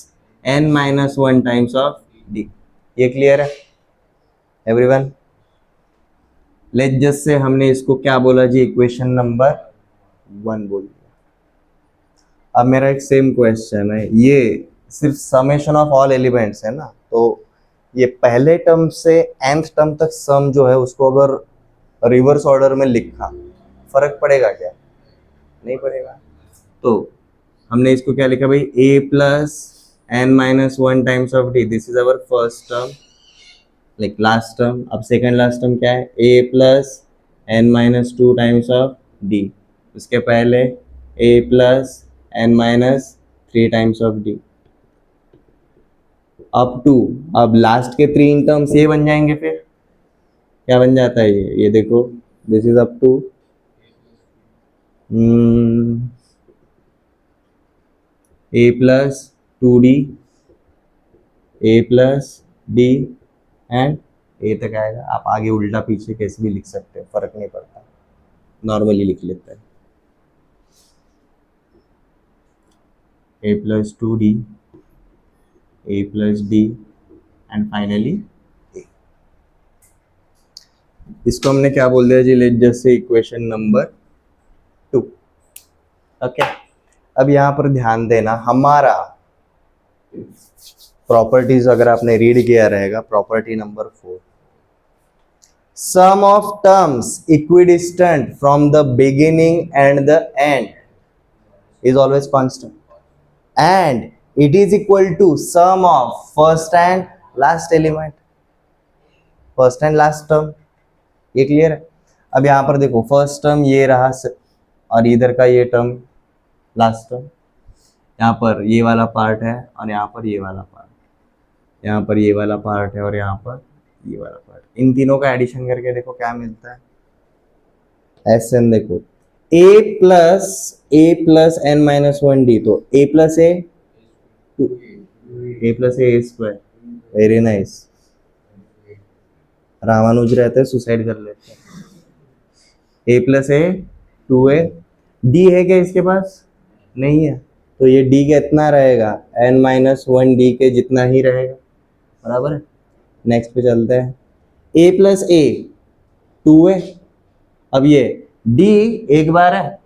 [SPEAKER 1] n-1 times of d. ये क्लियर है एवरीवन? लेट जस्ट से हमने इसको क्या बोला जी, इक्वेशन नंबर 1 बोल दिया. अब मेरा एक सेम क्वेश्चन है, ये सिर्फ समेशन ऑफ ऑल एलिमेंट्स है ना, तो ये पहले टर्म से nth टर्म तक सम जो है उसको अगर रिवर्स ऑर्डर में लिखा फर्क पड़ेगा क्या? नहीं पड़ेगा. तो हमने इसको क्या लिखा भाई, a plus n-1 times of d. This is our first term like last term. अब सेकंड लास्ट टर्म क्या है, a plus n-2 times of d. उसके पहले a plus n-3 times of d up to, अब last के 3 terms ये बन जाएंगे. फिर क्या बन जाता है ये देखो, this is up to a plus 2d a plus d and a तक आएगा. आप आगे उल्टा पीछे कैसे भी लिख सकते हैं, फर्क नहीं पड़ता, नॉर्मली लिख लेते हैं. a plus 2d a plus d and finally a. इसको हमने क्या बोल दिया जी, let just say equation number 2. Okay, अब यहाँ पर ध्यान देना, हमारा प्रॉपर्टीज अगर आपने रीड किया रहेगा, property number 4, sum of terms equidistant from the beginning and the end is always constant and it is equal to sum of first and last element, first and last term. ये clear है? अब यहाँ पर देखो first term ये रहा और इधर का ये टर्म लास्ट टर्म, यहाँ पर ये वाला पार्ट है और यहाँ पर ये वाला पार्ट, यहाँ पर ये वाला पार्ट है और यहाँ पर ये वाला पार्ट, इन तीनों का एडिशन करके देखो क्या मिलता है। एस एन देखो a plus n minus one d, तो a plus a square, very nice. Ramanuj रहते सुसाइड कर लेते हैं। A plus a two a, d है क्या इसके पास? नहीं है, तो ये डी कितना रहेगा? एन माइनस वन डी के जितना ही रहेगा, बराबर है। नेक्स्ट पे चलते हैं, ए प्लस ए टू ए, अब ये डी एक बार है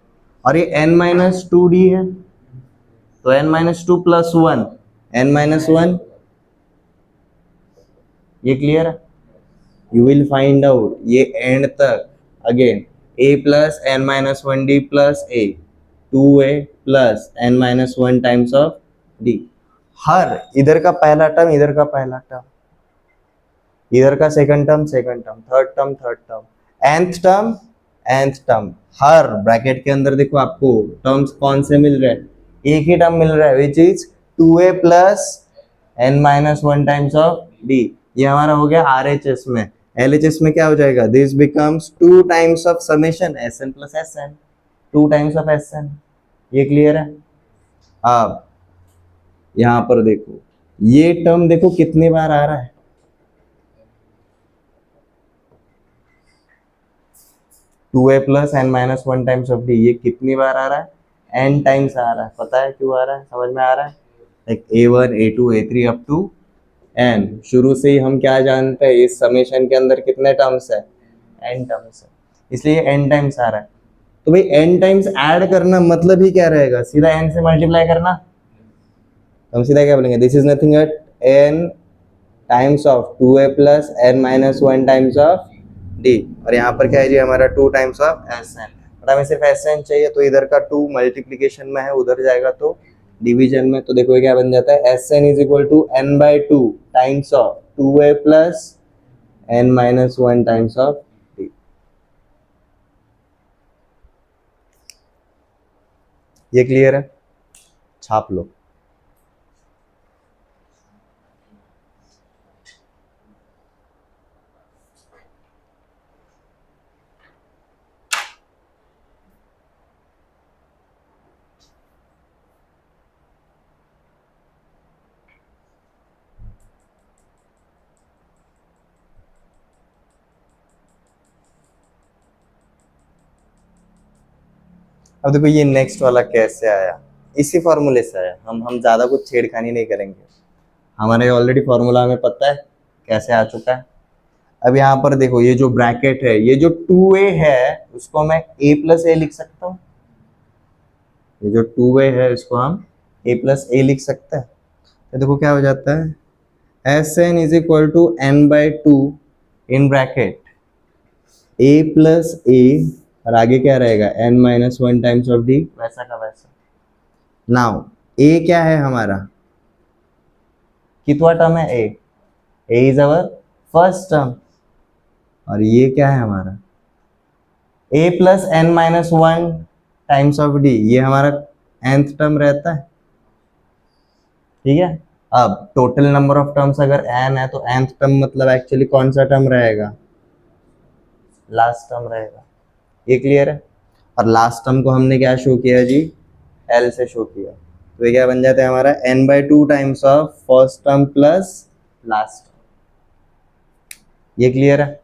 [SPEAKER 1] और ये एन माइनस टू डी है, तो n minus two plus one, n minus one, ये क्लियर है? यू विल फाइंड आउट ये एंड तक again a plus n minus one d plus a, two a plus n minus one times of d. हर इधर का पहला term, इधर का पहला टर्म, इधर का second term, third term, nth term, हर ब्रैकेट के अंदर देखो आपको टर्म्स कौन से मिल रहे हैं? एक ही टर्म मिल रहा है, which is two a plus n minus one times of d. ये हमारा हो गया RHS में। LHS में क्या हो जाएगा? This becomes to times of summation Sn plus Sn, to times of Sn। ये क्लियर है? अब यहां पर देखो ये टर्म देखो कितनी बार आ रहा है, two a plus n minus one times of d, ये कितनी बार आ रहा है? n टाइम्स आ रहा है। पता है क्यों आ रहा है? समझ में आ रहा है? Like A1 A2 A3 up to n, शुरू से ही हम क्या जानते हैं, इस समेशन के अंदर कितने टर्म्स है? n टर्म्स है, इसलिए n टाइम्स आ रहा है। तो भाई n टाइम्स ऐड करना मतलब ही क्या रहेगा? सीधा n से मल्टीप्लाई करना। हम सीधा क्या बोलेंगे? This is nothing but n times of two a plus n minus one times of d, और यहाँ पर क्या है जी हमारा two times of Sn। But हमें सिर्फ Sn चाहिए, तो इधर का टू मल्टीप्लीकेशन में है, उधर जाएगा तो डिवीजन में, तो देखो ये क्या बन जाता है? Sn is equal to n by two times of two a plus n minus one times of d. ये क्लियर है? छाप लो। अब देखो ये नेक्स्ट वाला कैसे आया, इसी फॉर्मूले से आया। हम ज्यादा कुछ छेड़खानी नहीं करेंगे, हमारे ऑलरेडी फॉर्मूला हमें पता है कैसे आ चुका है। अब यहाँ पर देखो ये जो ब्रैकेट है, ये जो टू ए है उसको मैं ए प्लस ए लिख सकता हूँ, ये जो टू ए है इसको हम ए प्लस ए लिख सकते हैं। तो देखो क्या हो जाता है, Sn is equal to n by two in bracket a plus a, और आगे क्या रहेगा? n minus one times of d, वैसा का वैसा। नाउ a क्या है हमारा? कितवा टर्म है? a is our first term, और ये क्या है हमारा? a plus n minus one times of d, ये हमारा nth टर्म रहता है, ठीक है। अब टोटल नंबर ऑफ टर्म्स अगर n है, तो nth टर्म मतलब एक्चुअली कौन सा टर्म रहेगा? लास्ट टर्म रहेगा। ये क्लियर है? और लास्ट टर्म को हमने क्या शो किया जी? L से शो किया, तो ये क्या बन जाता है हमारा? n by two times of first term plus last term. ये क्लियर है?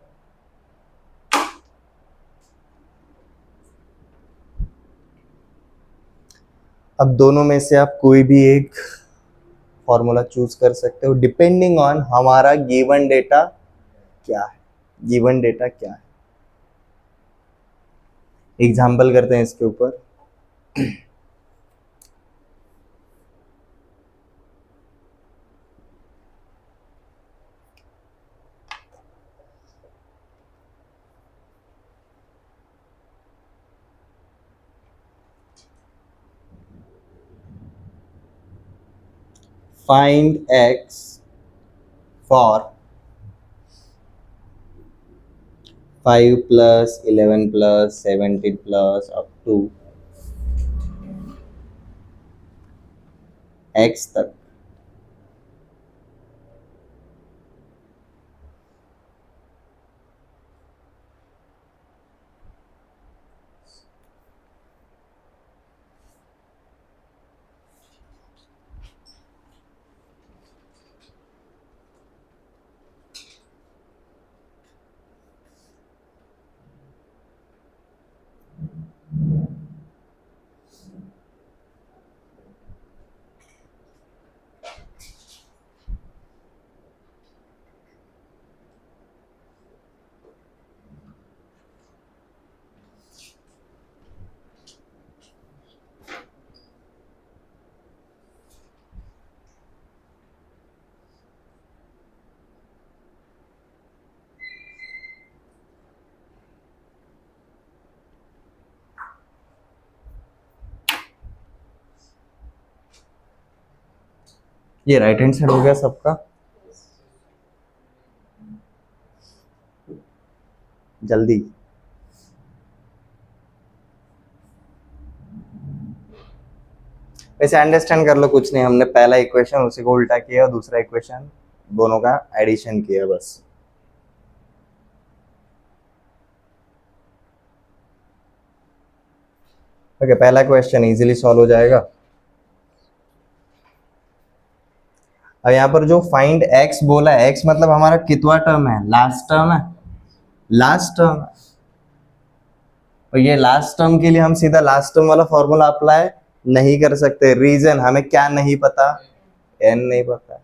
[SPEAKER 1] अब दोनों में से आप कोई भी एक फॉर्मूला चूज कर सकते हो, डिपेंडिंग ऑन हमारा गिवन डेटा क्या है। गिवन डेटा क्या है, एग्जाम्पल करते हैं इसके ऊपर। find x for 5 plus 11 plus 17 plus up to x तक। ये राइट हैंड साइड हो गया सबका। जल्दी वैसे अंडरस्टैंड कर लो, कुछ नहीं, हमने पहला इक्वेशन उसी को उल्टा किया और दूसरा इक्वेशन दोनों का एडिशन किया बस। ओके, पहला क्वेश्चन इजीली सॉल्व हो जाएगा। अब यहाँ पर जो फाइंड x बोला है, x मतलब हमारा कितवा टर्म है, लास्ट टर्म है, लास्ट टर्म है। और ये लास्ट टर्म के लिए हम सीधा लास्ट टर्म वाला फॉर्मूला अप्लाई नहीं कर सकते। रीजन, हमें क्या नहीं पता, n नहीं पता,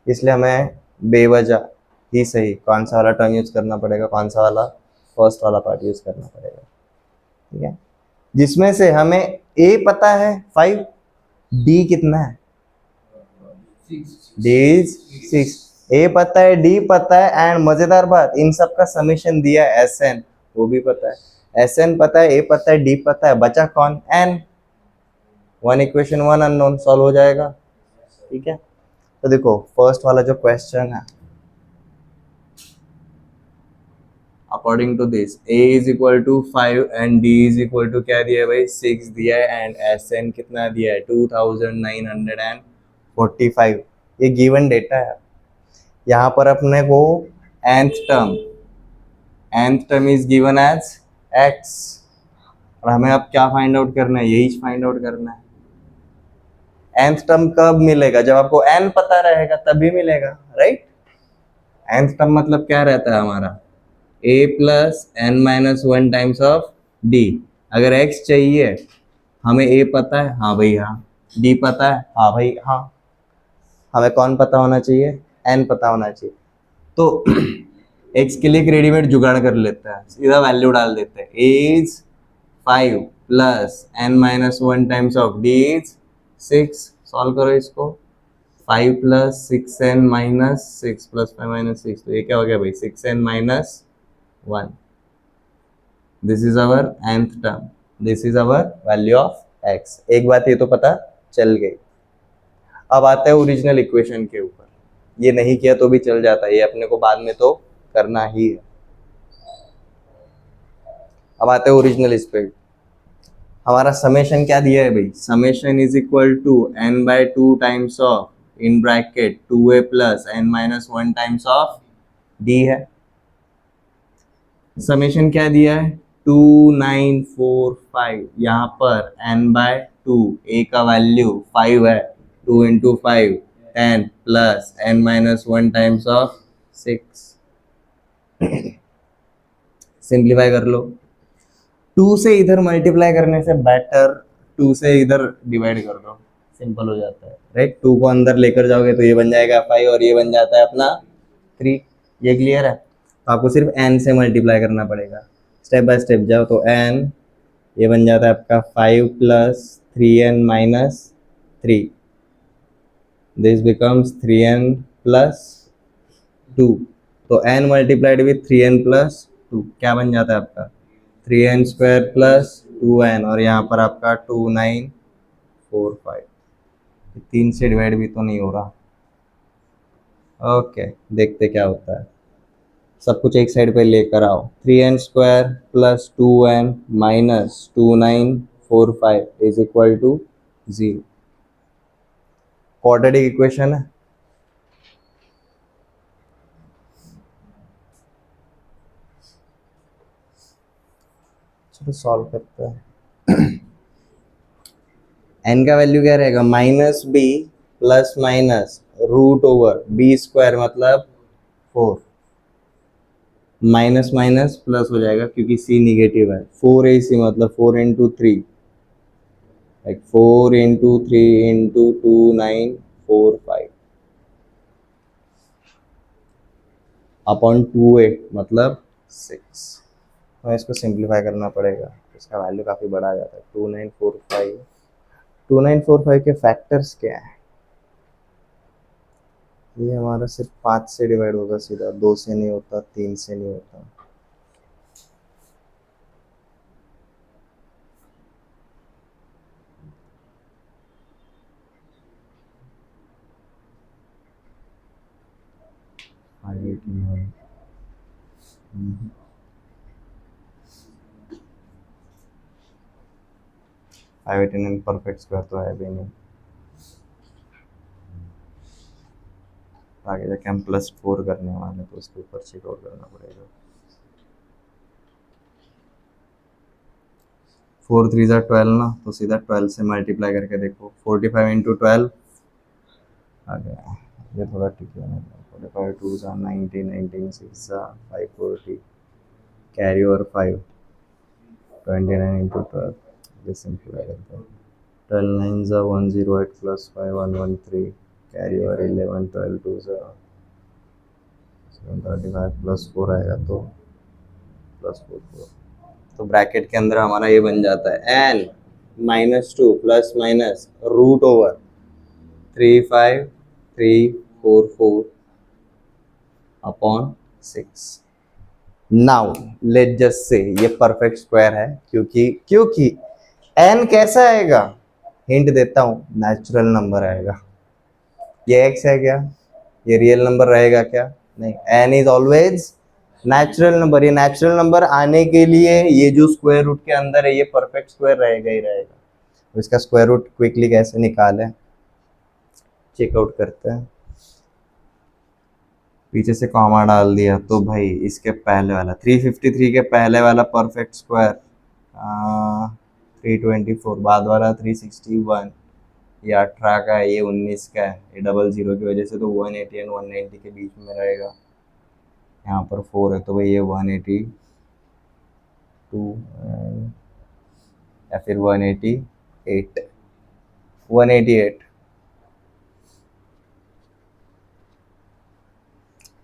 [SPEAKER 1] इसलिए हमें बेवजह ही सही कौन सा वाला टर्म यूज करना पड़ेगा, कौन सा वाला फर्स्ट वाला पार्ट यूज करना पड़ेगा। ठीक है, जिसमें से हमें a पता है 5, d कितना है, d इज 6, a पता है, d पता है, एंड मजेदार बात इन सब का समेशन दिया है Sn, वो भी पता है। Sn पता है, a पता है, d पता है, बचा कौन, n। One equation one unknown, solve हो जाएगा। ठीक है, तो देखो फर्स्ट वाला जो क्वेश्चन है, according to this a is equal to 5 and d is equal to क्या दिया है भाई, 6 दिया है, एंड Sn कितना दिया है, 2945। ये गिवन डेटा है। यहाँ पर अपने को nth term is given as x, और हमें अब क्या फाइंड आउट करना है, यही फाइंड आउट करना है। nth टर्म कब मिलेगा, जब आपको n पता रहेगा तभी मिलेगा, राइट। nth टर्म मतलब क्या रहता है हमारा, a plus n minus one times of d। अगर x चाहिए, हमें a पता है, हाँ भाई हाँ, d पता है, हाँ भाई हाँ, हमें कौन पता होना चाहिए, n पता होना चाहिए। तो x के लिए एक रेडीमेड जुगाड़ कर लेते हैं, सीधा वैल्यू डाल देते हैं, a is 5 plus n minus one times of d is 6। Solve करो इसको, 5 plus 6n minus 6 plus 5 minus 6, तो ये क्या हो गया भाई, 6n minus 1। This is our nth term, this is our value of x। एक बात ये तो पता चल गई। अब आता है ओरिजिनल इक्वेशन के ऊपर, ये नहीं किया तो भी चल जाता है, ये अपने को बाद में तो करना ही है। अब आते हैं ओरिजिनल इस पे, हमारा समेशन क्या दिया है भाई, summation is equal to n by 2 times of in bracket 2a plus n minus 1 times of d है। समेशन क्या दिया है, 2945, यहाँ पर n बाय 2, a का वैल्यू 5 है, 2 into 5 10 plus n minus 1 times of 6। Simplify कर लो, 2 से इधर मल्टीप्लाई करने से बेटर 2 से इधर डिवाइड कर दो, सिंपल हो जाता है, राइट। 2 को अंदर लेकर जाओगे तो ये बन जाएगा 5 और ये बन जाता है अपना 3। ये क्लियर है, तो आपको सिर्फ n से मल्टीप्लाई करना पड़ेगा। स्टेप बाय स्टेप जाओ तो n, ये बन जाता है आपका 5 plus 3n minus 3, this becomes 3n plus 2। तो n multiplied with 3n plus 2 क्या बन जाता है आपका, 3n स्क्वायर प्लस 2n, और यहाँ पर आपका 2945। 3 से डिवाइड भी तो नहीं हो रहा। ओके, देखते क्या होता है। सब कुछ एक साइड पे लेकर आओ। 3n² plus 2n minus 2945 is equal to 0। Quadratic equation है। चलो सॉल्व करते हैं। n का वैल्यू क्या रहेगा, -b प्लस माइनस √b² मतलब 4, माइनस माइनस प्लस हो जाएगा क्योंकि c निगेटिव है। 4ac मतलब 4 into 3, like 4 into 3 into 2945 upon 28 मतलब 6। तो इसको सिंप्लीफाई करना पड़ेगा, इसका वैल्यू काफ़ी बड़ा आ जाता है। 2945 के फैक्टर्स क्या है, ये हमारा सिर्फ 5 से डिवाइड होगा सीधा, 2 से नहीं होता, 3 से नहीं होता। फाइव एटीन परफेक्ट स्क्वायर तो है भी नहीं। आगे जाके हम +4 करने वाले हैं तो उसके ऊपर चेक आउट करना पड़ेगा। 4 3 ज़ा 12 ना, तो सीधा 12 से मल्टीप्लाई करके देखो। 45 इंटू 12 आ गया। ये थोड़ा ट्रिकी होने लगा। 45 2 ज़ा 90, 19 6 ज़ा 540, कैरी ओवर 5, 29 इंटू 12। ये सिंप्लीफाई करते हैं। 12 9 ज़ा 108 प्लस 5 113, कैरी ओवर 11, 12 2 ज़ा 735 प्लस 4 आएगा तो +4। तो ब्रैकेट के अंदर हमारा ये बन जाता है n -2 plus minus √35344 upon 6। Now let just से ये परफेक्ट स्क्वायर है क्योंकि n कैसा आएगा, हिंट देता हूं, नेचुरल नंबर आएगा। ये x है क्या, ये रियल नंबर रहेगा क्या, नहीं। n is always natural number. ये नेचुरल नंबर आने के लिए ये जो स्क्वायर रूट के अंदर है ये परफेक्ट स्क्वायर रहेगा ही रहेगा। तो इसका स्क्वायर रूट क्विकली कैसे निकालें, चेकआउट करते हैं। पीछे से कॉमा डाल दिया तो भाई इसके पहले वाला 353 के पहले वाला परफेक्ट स्क्वायर 324, बाद वाला 361, ये 18 का है, ये 19 का है, ये डबल जीरो की वजह से तो 180 एंड 190 के बीच में रहेगा। यहाँ पर 4 है तो भाई ये 182 या फिर 188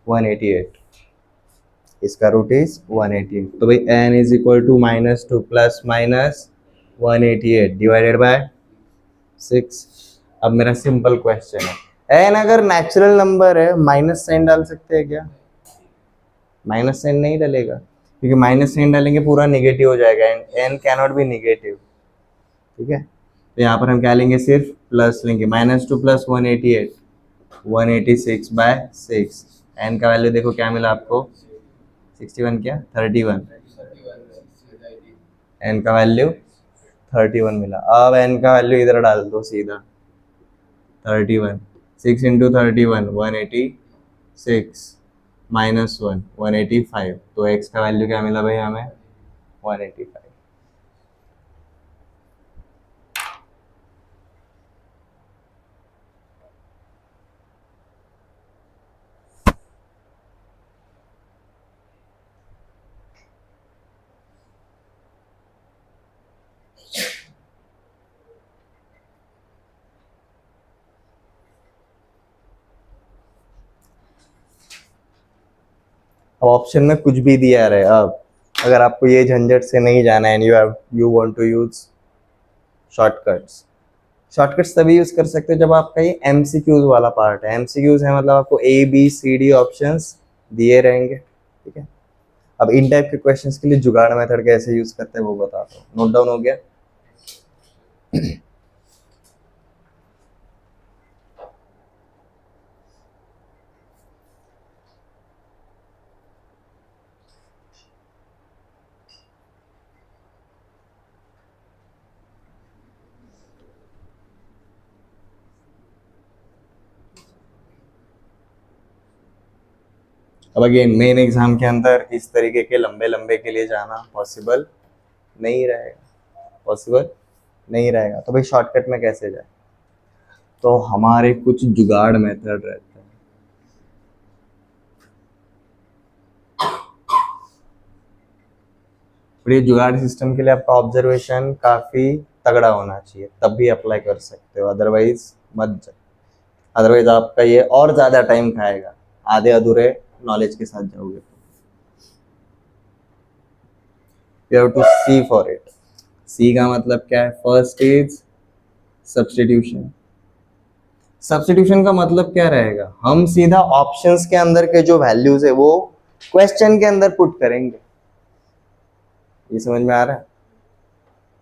[SPEAKER 1] 188, इसका रूट इज 188। तो भाई n is equal to -2 plus minus 188 divided by 6। अब मेरा सिंपल क्वेश्चन है, n अगर नेचुरल नंबर है माइनस साइन डाल सकते हैं क्या, माइनस साइन नहीं डलेगा क्योंकि माइनस साइन डालेंगे पूरा निगेटिव हो जाएगा, n कैनॉट बी निगेटिव। ठीक है, तो यहाँ पर हम क्या लेंगे, सिर्फ प्लस लेंगे। -2 प्लस 188 186/6। n का वैल्यू देखो क्या मिला आपको, 61 क्या 31, n का वैल्यू 31 मिला। अब n का वैल्यू इधर डाल दो सीधा, 31, 6 इंटू 31 186 -1 185, तो x का वैल्यू क्या मिला भाई हमें 185। अब ऑप्शन में कुछ भी दिया रहे, अब अगर आपको ये झंझट से नहीं जाना है, you want to use shortcuts, shortcuts तभी यूज कर सकते हो जब आपका ये एमसीक्यूज वाला पार्ट है। एमसीक्यूज है मतलब आपको A B C D options दिए रहेंगे। ठीक है, अब इन टाइप के क्वेश्चंस के लिए जुगाड़ मेथड कैसे यूज करते हैं वो बताता हूँ। नोट डाउन हो गया। अब अगेन मेन एग्जाम के अंदर इस तरीके के लंबे लंबे के लिए जाना पॉसिबल नहीं रहेगा, पॉसिबल नहीं रहेगा। तो भाई शॉर्टकट में कैसे जाए, तो हमारे कुछ जुगाड़ मेथड रहते हैं। और ये जुगाड़ सिस्टम के लिए आपका ऑब्जर्वेशन काफी तगड़ा होना चाहिए, तब भी अप्लाई कर सकते हो, अदरवाइज मत जाओ। अदरवाइज आपका ये और ज्यादा टाइम खाएगा, आधे अधूरे नॉलेज के साथ जाओगे। You have to see for it. See का मतलब क्या है? First is substitution. सब्स्टिट्यूशन का मतलब क्या रहेगा? हम सीधा ऑप्शंस के अंदर के जो वैल्यूज है वो क्वेश्चन के अंदर पुट करेंगे। ये समझ में आ रहा है?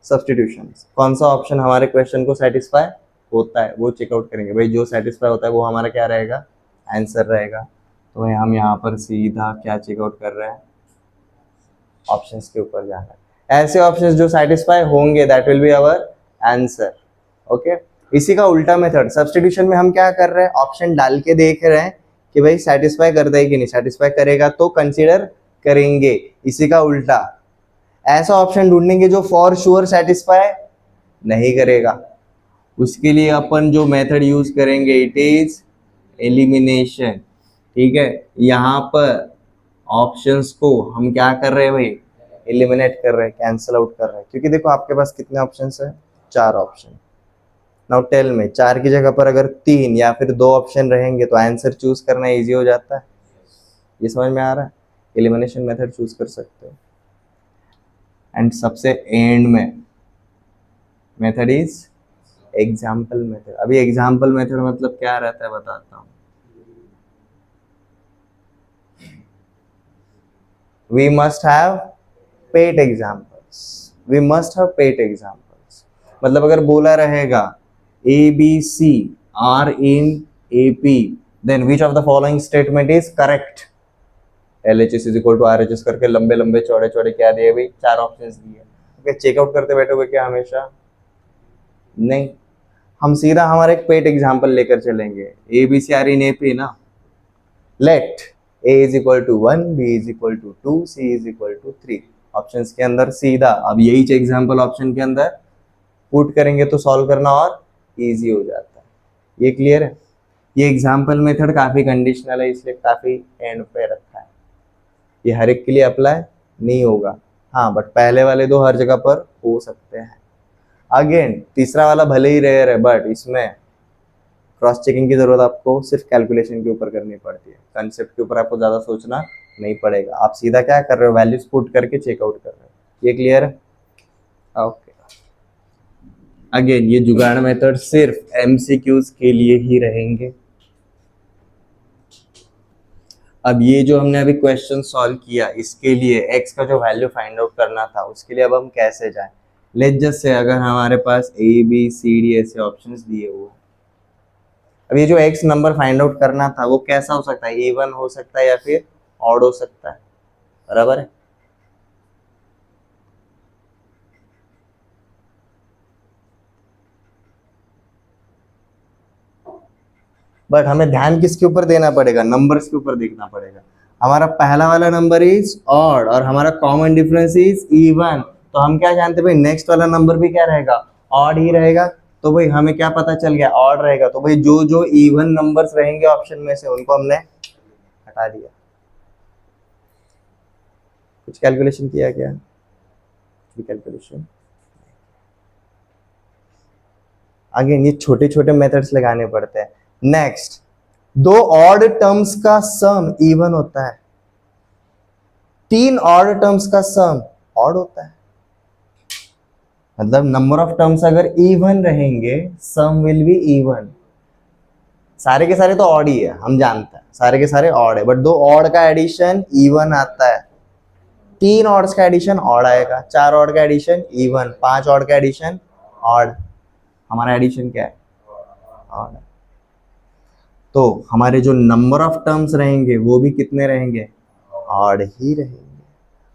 [SPEAKER 1] सब्स्टिट्यूशन, कौन सा ऑप्शन हमारे क्वेश्चन को सेटिस्फाई होता है वो चेकआउट करेंगे। भाई जो सेटिस्फाई होता है वो हमारा क्या रहेगा? आंसर रहेगा। तो भाई हम यहाँ पर सीधा क्या चेकआउट कर रहे हैं? ऑप्शंस के ऊपर जाना है। ऐसे ऑप्शंस जो सेटिस्फाई होंगे that will be our answer. Okay, इसी का उल्टा मेथड सब्स्टिट्यूशन में हम क्या कर रहे हैं? ऑप्शन डाल के देख रहे हैं कि भाई सेटिस्फाई करता है कि नहीं, सेटिस्फाई करेगा तो कंसीडर करेंगे। इसी का उल्टा ऐसा ऑप्शन ढूंढेंगे जो फॉर श्योर सेटिस्फाई नहीं करेगा। उसके लिए अपन जो मेथड यूज करेंगे इट इज एलिमिनेशन। ठीक है, यहाँ पर ऑप्शंस को हम क्या कर रहे हैं भाई? एलिमिनेट कर रहे हैं, कैंसिल आउट कर रहे हैं। क्योंकि देखो आपके पास कितने ऑप्शंस है? 4 ऑप्शन। नाउ टेल में 4 की जगह पर अगर 3 या फिर 2 ऑप्शन रहेंगे तो आंसर चूज करना इजी हो जाता है। ये समझ में आ रहा है? एलिमिनेशन मेथड चूज कर सकते हो। एंड सबसे एंड में मेथड इज एग्जाम्पल मेथड। अभी एग्जाम्पल मेथड मतलब क्या रहता है बताता हूँ। we must have pet examples, we must have pet examples। मतलब अगर बोला रहेगा A B C are in AP then which of the following statement is correct? LHS is equal to RHS करके लंबे लंबे चौड़े चौड़े क्या दिए भाई? 4 ऑप्शंस दिए। ओके, चेकआउट करते बैठोगे क्या हमेशा? नहीं, हम सीधा हमारा एक पेट एग्जाम्पल लेकर चलेंगे। A B C are in AP ना, let a is equal to 1, b is equal to 2, c is equal to 3। Options के अंदर सीधा अब यही एग्जाम्पल ऑप्शन के अंदर पुट करेंगे तो सॉल्व करना और इजी हो जाता है। ये क्लियर है? ये एग्जाम्पल मेथड काफी कंडीशनल है, इसलिए काफी एंड पे रखा है। ये हर एक के लिए अप्लाई नहीं होगा, हाँ, बट पहले वाले दो हर जगह पर हो सकते हैं। अगेन तीसरा वाला भले ही रेयर है बट इसमें क्रॉस चेकिंग की जरूरत आपको सिर्फ कैलकुलेशन के ऊपर करनी पड़ती है, कंसेप्ट के ऊपर आपको ज्यादा सोचना नहीं पड़ेगा। आप सीधा क्या कर रहे हो? वैल्यूज पुट करके चेकआउट कर रहे हो। ये क्लियर है? ओके, अगेन ये जुगाड़ मेथड सिर्फ एमसीक्यूज के लिए ही रहेंगे। अब ये जो हमने अभी क्वेश्चन सॉल्व किया इसके लिए x का जो वैल्यू फाइंड आउट करना था उसके लिए अब हम कैसे जाएं? लेट्स जस्ट से अगर हमारे पास ए बी सी डी ऐसे ऑप्शंस दिए हुए, अब ये जो x नंबर फाइंड आउट करना था वो कैसा हो सकता है? इवन हो सकता है या फिर ऑड हो सकता है, बराबर है? बट हमें ध्यान किसके ऊपर देना पड़ेगा? नंबर्स के ऊपर देखना पड़ेगा। हमारा पहला वाला नंबर इज ऑड और हमारा कॉमन डिफरेंस इज इवन, तो हम क्या जानते हैं भाई? नेक्स्ट वाला नंबर भी क्या रहेगा? ऑड ही रहेगा। तो भाई हमें क्या पता चल गया? ऑड रहेगा। तो भाई जो जो इवन नंबर्स रहेंगे ऑप्शन में से उनको हमने हटा दिया। कुछ कैलकुलेशन किया क्या? कैलकुलेशन अगेन ये छोटे छोटे मेथड्स लगाने पड़ते हैं। नेक्स्ट, दो ऑड टर्म्स का सम इवन होता है, 3 ऑड टर्म्स का सम ऑड होता है। मतलब नंबर ऑफ टर्म्स अगर इवन रहेंगे सम विल बी इवन। सारे के सारे तो ऑड ही है, हम जानते हैं सारे के सारे ऑड है, बट 2 ऑड का एडिशन इवन आता है, 3 ऑड्स का एडिशन ऑड आएगा, 4 ऑड का एडिशन इवन, 5 ऑड का एडिशन ऑड। हमारा एडिशन क्या है? ऑड। तो हमारे जो नंबर ऑफ टर्म्स रहेंगे वो भी कितने रहेंगे? ऑड ही रहेंगे।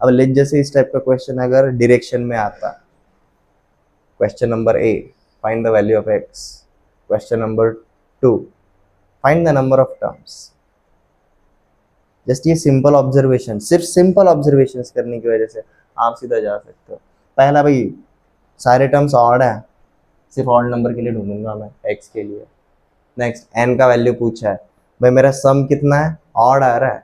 [SPEAKER 1] अब लेट जैसे इस टाइप का क्वेश्चन अगर डायरेक्शन में आता, question number A, find the value of x, question number 2, find the number of terms. Just ये सिंपल ऑब्जर्वेशन, सिर्फ सिंपल ऑब्जर्वेशन करने की वजह से आप सीधा जा सकते हो। पहला भाई सारे टर्म्स ऑड है, सिर्फ ऑड नंबर के लिए ढूंढूंगा मैं एक्स के लिए। नेक्स्ट एन का वैल्यू पूछा है, भाई मेरा सम कितना है, ऑड आ रहा है।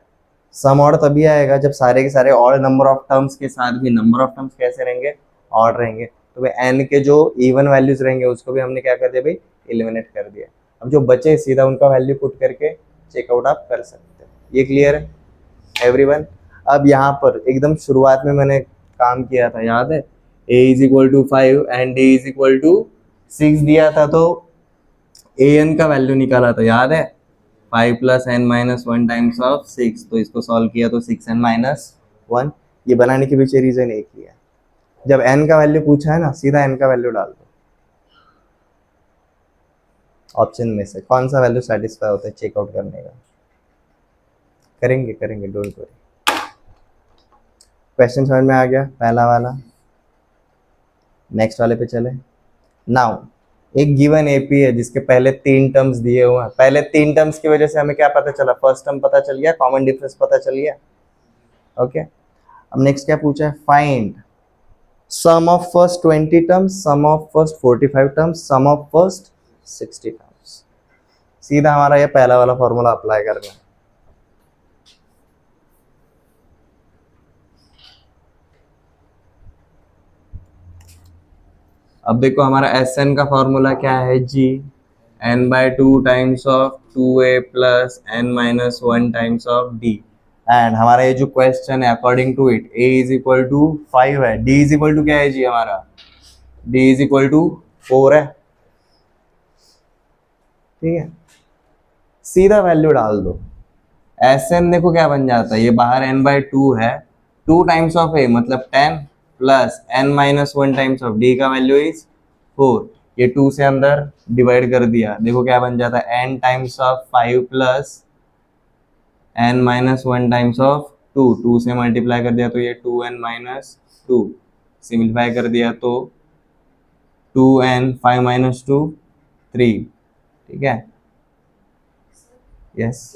[SPEAKER 1] सम ऑड तभी आएगा जब सारे के सारे ऑड नंबर ऑफ टर्म्स के साथ भी नंबर ऑफ टर्म्स कैसे रहेंगे, ऑड रहेंगे। तो भाई एन के जो इवन वैल्यूज रहेंगे उसको भी हमने क्या कर दिया भाई, एलिमिनेट कर दिया। अब जो बचे सीधा उनका वैल्यू पुट करके चेकआउट आप कर सकते हैं। ये क्लियर है एवरीवन? अब यहाँ पर एकदम शुरुआत में मैंने काम किया था, याद है, a is equal to 5 and d is equal to 6 दिया था, तो ए एन का वैल्यू निकाला था, याद है, 5 plus n minus one times of 6। तो इसको सॉल्व किया तो 6n माइनस वन। ये बनाने के पीछे रीजन एक ही है, जब n का वैल्यू पूछा है ना सीधा n का वैल्यू डाल दो, ऑप्शन में से कौन सा वैल्यू सेटिस्फाई होता है चेकआउट करने का। करेंगे करेंगे, डोंट वरी। क्वेश्चन समझ में आ गया पहला वाला? नेक्स्ट वाले पे चले। नाउ एक गिवन एपी है जिसके पहले 3 टर्म्स दिए हुए हैं। पहले 3 टर्म्स की वजह से हमें क्या पता चला, फर्स्ट टर्म पता चल गया, कॉमन डिफरेंस पता चल गया। ओके, अब नेक्स्ट क्या पूछा है, find sum of first 20 terms, sum of first 45 terms, sum of first 60 terms. सीधा हमारा ये पहला वाला फॉर्मूला अप्लाई करना है। अब देखो हमारा एस एन का फॉर्मूला क्या है, जी n by 2 times of 2a plus n minus one times of d. And हमारा ये जो क्वेश्चन है according to it a is equal to 5 है, d इज इक्वल टू क्या है जी हमारा, d इज इक्वल टू 4 है। ठीक है, सीधा वैल्यू डाल दो। एस एन देखो क्या बन जाता है, ये बाहर n बाय 2 है, 2 टाइम्स ऑफ a मतलब 10 plus n minus one times of d का वैल्यू इज 4। ये 2 से अंदर डिवाइड कर दिया, देखो क्या बन जाता है, n times of 5 plus n minus one times of 2। 2 से मल्टीप्लाई कर दिया तो ये 2n माइनस 2, सिंप्लीफाई कर दिया तो 2n 5 माइनस 2 3। ठीक है, यस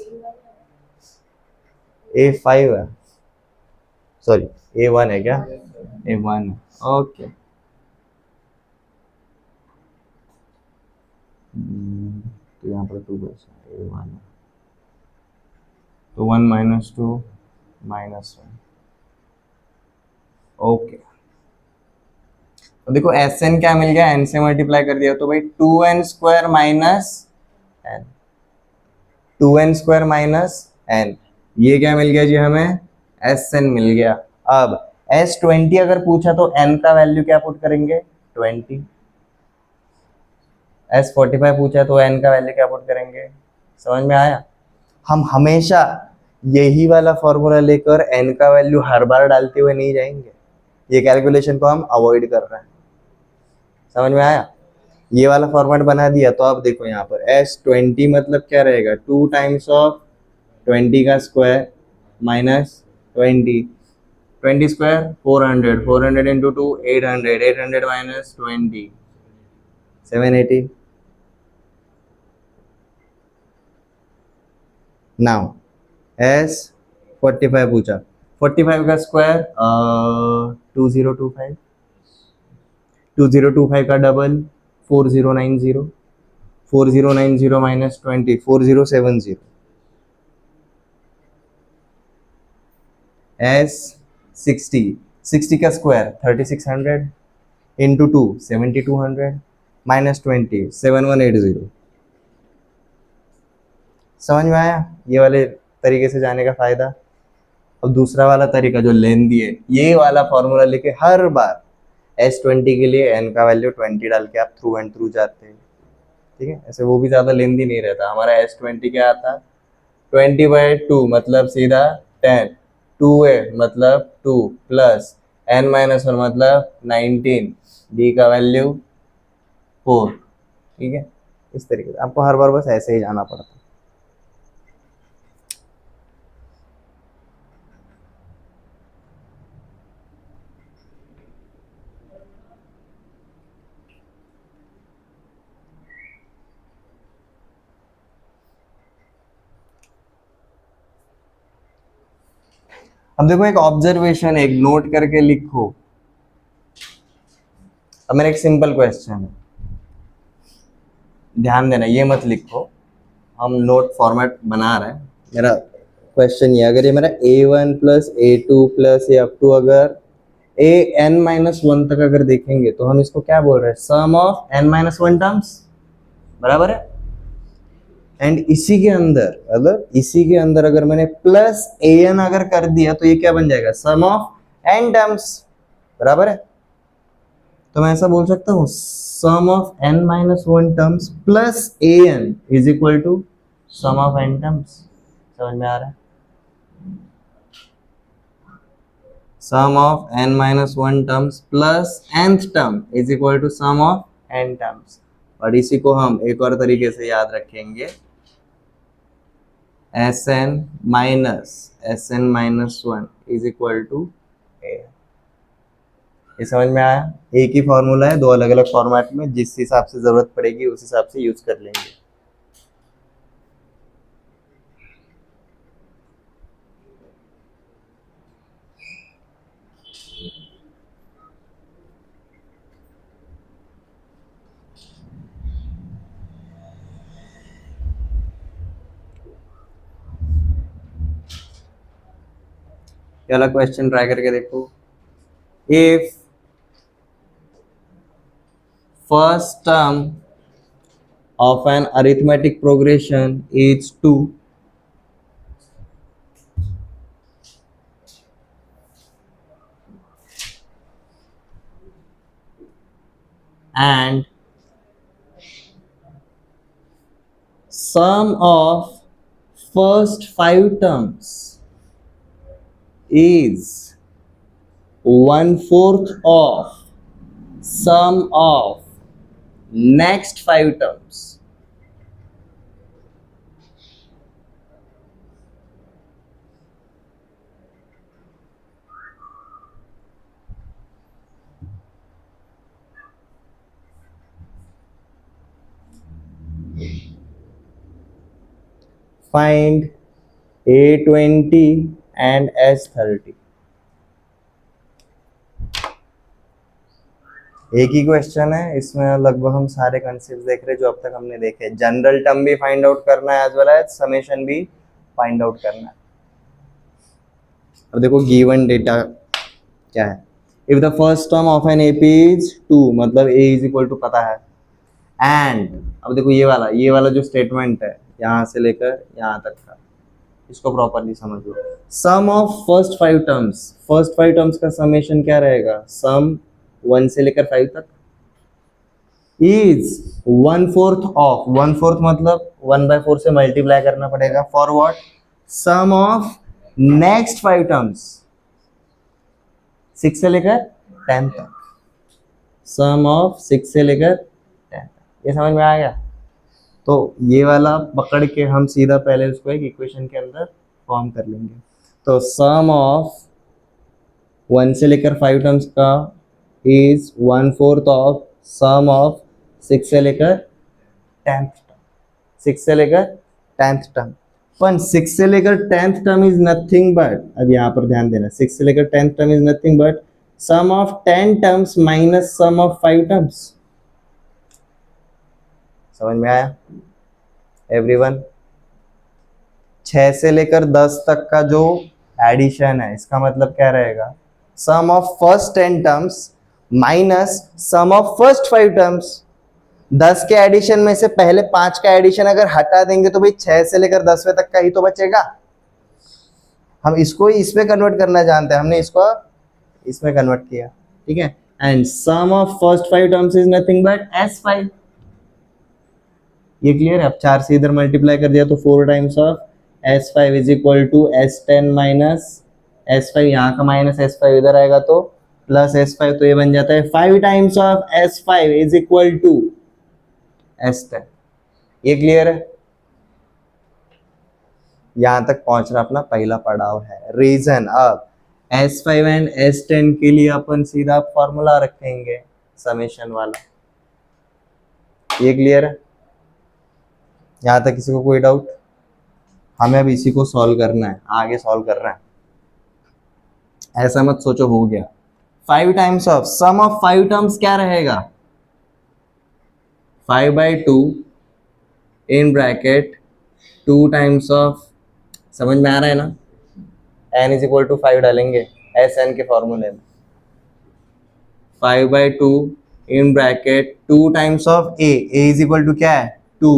[SPEAKER 1] a5 है, सॉरी a1 है क्या, a1 ओके। तो यहाँ पर 2 बचा, a1 तो 1 माइनस 2 माइनस 1। ओके, तो देखो एस एन क्या मिल गया, एन से मल्टीप्लाई कर दिया तो भाई 2n square minus n, 2n square minus n, ये क्या मिल गया जी हमें, एस एन मिल गया। अब S20 अगर पूछा तो n का वैल्यू क्या पुट करेंगे, 20। S45 पूछा तो n का वैल्यू क्या पुट करेंगे, समझ में आया? हम हमेशा यही वाला फॉर्मूला लेकर n का वैल्यू हर बार डालते हुए नहीं जाएंगे, ये कैलकुलेशन को हम अवॉइड कर रहे हैं। समझ में आया? ये वाला फॉर्मेट बना दिया तो अब देखो यहाँ पर S20 मतलब क्या रहेगा, 2 टाइम्स ऑफ 20 का square minus 20, 20 square 400, 400 into 2 800, 800 minus 20 780। Now S45 पूछा, 45 का स्क्वायर 2025, 2025 का डबल 4090, 4090 माइनस 20 4070। S60, 60 का स्क्वायर 3600 इंटू 2 7200 माइनस 20 7180। समझ में आया ये वाले तरीके से जाने का फायदा? अब दूसरा वाला तरीका जो लेंदी है, ये वाला फॉर्मूला लेके हर बार S20 के लिए n का वैल्यू 20 डाल के आप थ्रू एंड थ्रू जाते हैं। ठीक है, ऐसे वो भी ज़्यादा लेंदी नहीं रहता। हमारा S20 क्या आता, 20/2 मतलब सीधा 10, 2a मतलब 2 प्लस n माइनस वन मतलब 19, d का वैल्यू 4। ठीक है, इस तरीके से आपको हर बार बस ऐसे ही जाना पड़ता है। अब देखो एक ऑब्जर्वेशन, एक नोट करके लिखो। अब मेरा एक सिंपल क्वेश्चन है, ध्यान देना, ये मत लिखो, हम नोट फॉर्मेट बना रहे हैं। मेरा क्वेश्चन ये, अगर ये मेरा a1 प्लस a2 प्लस ये अप टू अगर an-1 तक अगर देखेंगे तो हम इसको क्या बोल रहे हैं, सम ऑफ n-1 टर्म्स, बराबर है। एंड इसी के अंदर, मतलब इसी के अंदर अगर मैंने प्लस an अगर कर दिया तो ये क्या बन जाएगा, सम ऑफ n टर्म्स, बराबर है। तो मैं ऐसा बोल सकता हूँ sum of n-1 terms plus an is equal to sum of n terms. समझ में आ रहा है? Sum of n-1 terms plus nth term is equal to sum of n terms. और इसी को हम एक और तरीके से याद रखेंगे, Sn minus 1 is equal to a। ये समझ में आया? एक ही फॉर्मूला है, दो अलग अलग फॉर्मेट में, जिस हिसाब से जरूरत पड़ेगी उस हिसाब से यूज कर लेंगे। ये वाला क्वेश्चन ट्राई करके देखो। If first term of an arithmetic progression is 2 and sum of first 5 terms is 1/4 of sum of next 5 terms, find A20 and S30। एक ही क्वेश्चन है, इसमें लगभग हम सारे कंसेप्ट देख रहे हैं जो अब तक हमने देखे। जनरल टर्म भी फाइंड आउट करना है, एज वेल एज समेशन भी फाइंड आउट करना है। अब देखो गिवन डेटा क्या है, if the first term of an AP is 2, मतलब a इज इक्वल टू पता है, एंड अब देखो ये वाला जो स्टेटमेंट है यहाँ से लेकर यहाँ तक का, इसको प्रॉपरली समझ लो। सम ऑफ फर्स्ट 5 टर्म्स का समेशन क्या रहेगा, सम 1 से लेकर 5 तक इज 1/4 ऑफ, 1/4 मतलब 1/4 से मल्टीप्लाई करना पड़ेगा, for what, sum of next 5 terms 6 से लेकर 10 तक, सम ऑफ 6 से लेकर 10 तक। ये समझ में आ गया? तो ये वाला पकड़ के हम सीधा पहले उसको एक इक्वेशन के अंदर फॉर्म कर लेंगे। तो सम ऑफ 1 से लेकर 5 टर्म्स का इज 1/4 ऑफ सम ऑफ 6 से लेकर 10th टर्म, 6 से लेकर 10th टर्म। पण 6 से लेकर 10th term is nothing but, अब यहाँ पर ध्यान देना, 6 से लेकर 10th term is nothing but sum of 10 terms minus sum of 5 terms. समझ में आया एवरीवन? 6 से लेकर 10 तक का जो एडिशन है, इसका मतलब क्या रहेगा, sum of first 10 terms minus sum of first 5 terms. 10 के एडिशन में से पहले 5 का एडिशन अगर हटा देंगे तो भाई 6 से लेकर 10वें तक का ही तो बचेगा। हम इसको ही इसमें कन्वर्ट करना जानते हैं, हमने इसको इसमें कन्वर्ट किया, ठीक है। And sum of first 5 terms is nothing but S5। ये क्लियर है? अब 4 से इधर मल्टीप्लाई कर दिया तो 4 times of S5 is equal to S10 minus S5, यहाँ का माइनस S5 इधर आएगा तो प्लस S5, तो ये बन जाता है 5 times of S5 is equal to S10। ये क्लियर है? यहां तक पहुंचना अपना पहला पड़ाव है। रीजन, अब S5 एंड S10 के लिए अपन सीधा फॉर्मूला रखेंगे समेशन वाला। ये क्लियर है? यहां तक किसी को कोई डाउट? हमें अब इसी को सॉल्व करना है, आगे सॉल्व कर रहे हैं। ऐसा मत सोचो हो गया। 5 times of sum of 5 terms क्या रहेगा, 5/2 इन ब्रैकेट 2 टाइम्स ऑफ, समझ में आ रहा है ना, n इज इक्वल टू 5 डालेंगे एस एन के फॉर्मूले में, 5/2 in bracket 2 times of A is equal to क्या है 2,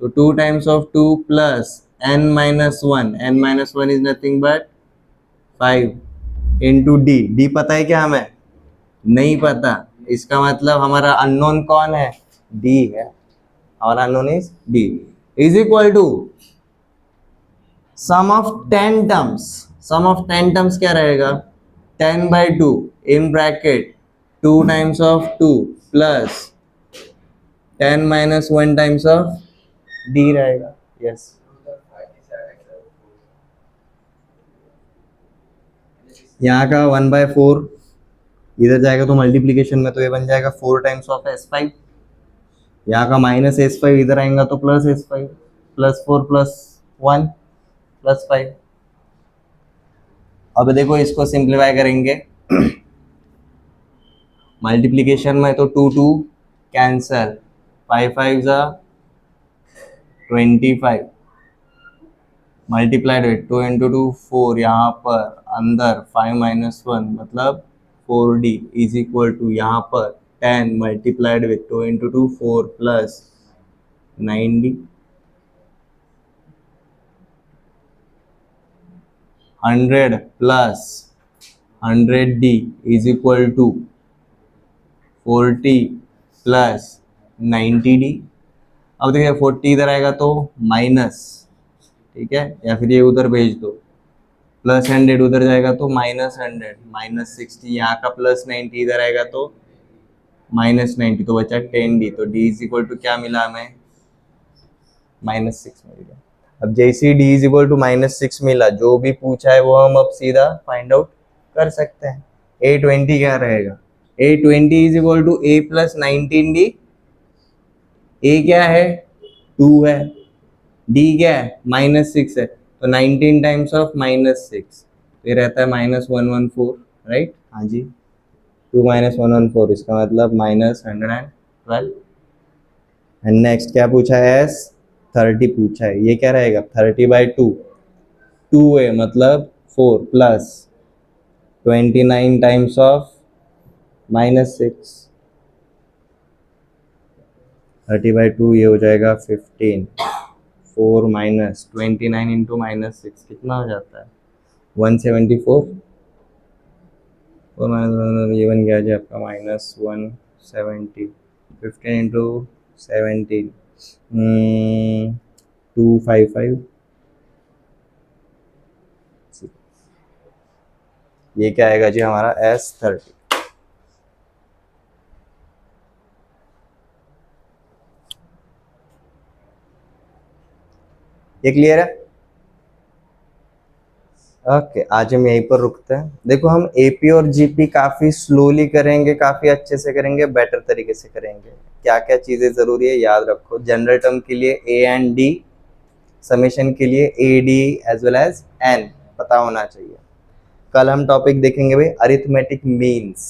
[SPEAKER 1] तो 2 times of 2 plus n-1, n-1 is nothing but 5 into d, d पता है क्या हमें, नहीं पता, इसका मतलब हमारा अननोन कौन है, डी है, हमारा unknown is d, is equal to sum of 10 terms, sum of 10 terms क्या रहेगा 10/2 in bracket 2 times of 2 plus 10-1 times of d रहेगा, यस। यहाँ का 1/4 इधर जाएगा तो मल्टीप्लीकेशन में, तो ये बन जाएगा 4 टाइम्स ऑफ s5, यहाँ का माइनस s5 इधर आएगा तो प्लस s5, +4 + 1 +5। अब देखो इसको सिंप्लीफाई करेंगे मल्टीप्लीकेशन में तो 2 2 कैंसल, 5 5 25 मल्टीप्लाइड विथ 2 × 2 4, यहाँ पर अंदर 5-1 मतलब 4d इज इक्वल टू यहाँ पर 10 multiplied with 2 × 2 4 plus 9d, 100 plus 100d is equal to 40 plus 90d। अब देखिए 40 इधर आएगा तो माइनस, ठीक है, या फिर ये उधर भेज दो, प्लस 100 उधर जाएगा तो -100, -60, यहाँ का प्लस 90 इधर आएगा तो -90, तो बचा 10d, तो d इज इक्वल टू क्या मिला हमें -6 मिल गया। अब जैसे d इज इक्वल टू -6 मिला, जो भी पूछा है वो हम अब सीधा फाइंड आउट कर सकते हैं। a20 क्या रहेगा, a20 is equal to a + 19d, a क्या है 2 है, d क्या है -6 है, तो 19 टाइम्स ऑफ -6 ये रहता है -114, राइट, हाँ जी, 2 - 114, इसका मतलब -112। एंड नेक्स्ट क्या पूछा है, s30 पूछा है, ये क्या रहेगा 30/2, 2a मतलब 4 प्लस 29 टाइम्स ऑफ -6, 30/2 ये हो जाएगा 15, 4 माइनस 29 इंटू -6 कितना हो जाता है 174, 4 माइनस ये बन गया जी आपका -170, 15 इंटू 17 255, ये क्या आएगा जी हमारा s30। ये क्लियर है, ओके आज हम यहीं पर रुकते हैं। देखो हम एपी और जीपी काफी स्लोली करेंगे, काफी अच्छे से करेंगे, बेटर तरीके से करेंगे। क्या क्या चीजें जरूरी है याद रखो, जनरल टर्म के लिए ए एंड डी, समेशन के लिए a d as well as n पता होना चाहिए। कल हम टॉपिक देखेंगे भाई अरिथमेटिक मीन्स,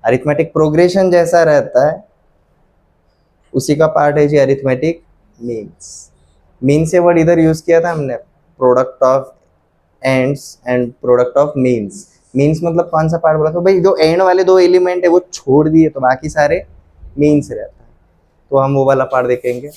[SPEAKER 1] अरिथमेटिक प्रोग्रेशन जैसा रहता है उसी का पार्ट है जी अरिथमेटिक मीन्स। मीन से वर्ड इधर यूज किया था हमने, product of ends and product of means. Means मतलब कौन सा पार्ट बोला था भाई, जो एंड वाले 2 एलिमेंट है वो छोड़ दिए तो बाकी सारे मीन्स रहता है, तो हम वो वाला पार्ट देखेंगे।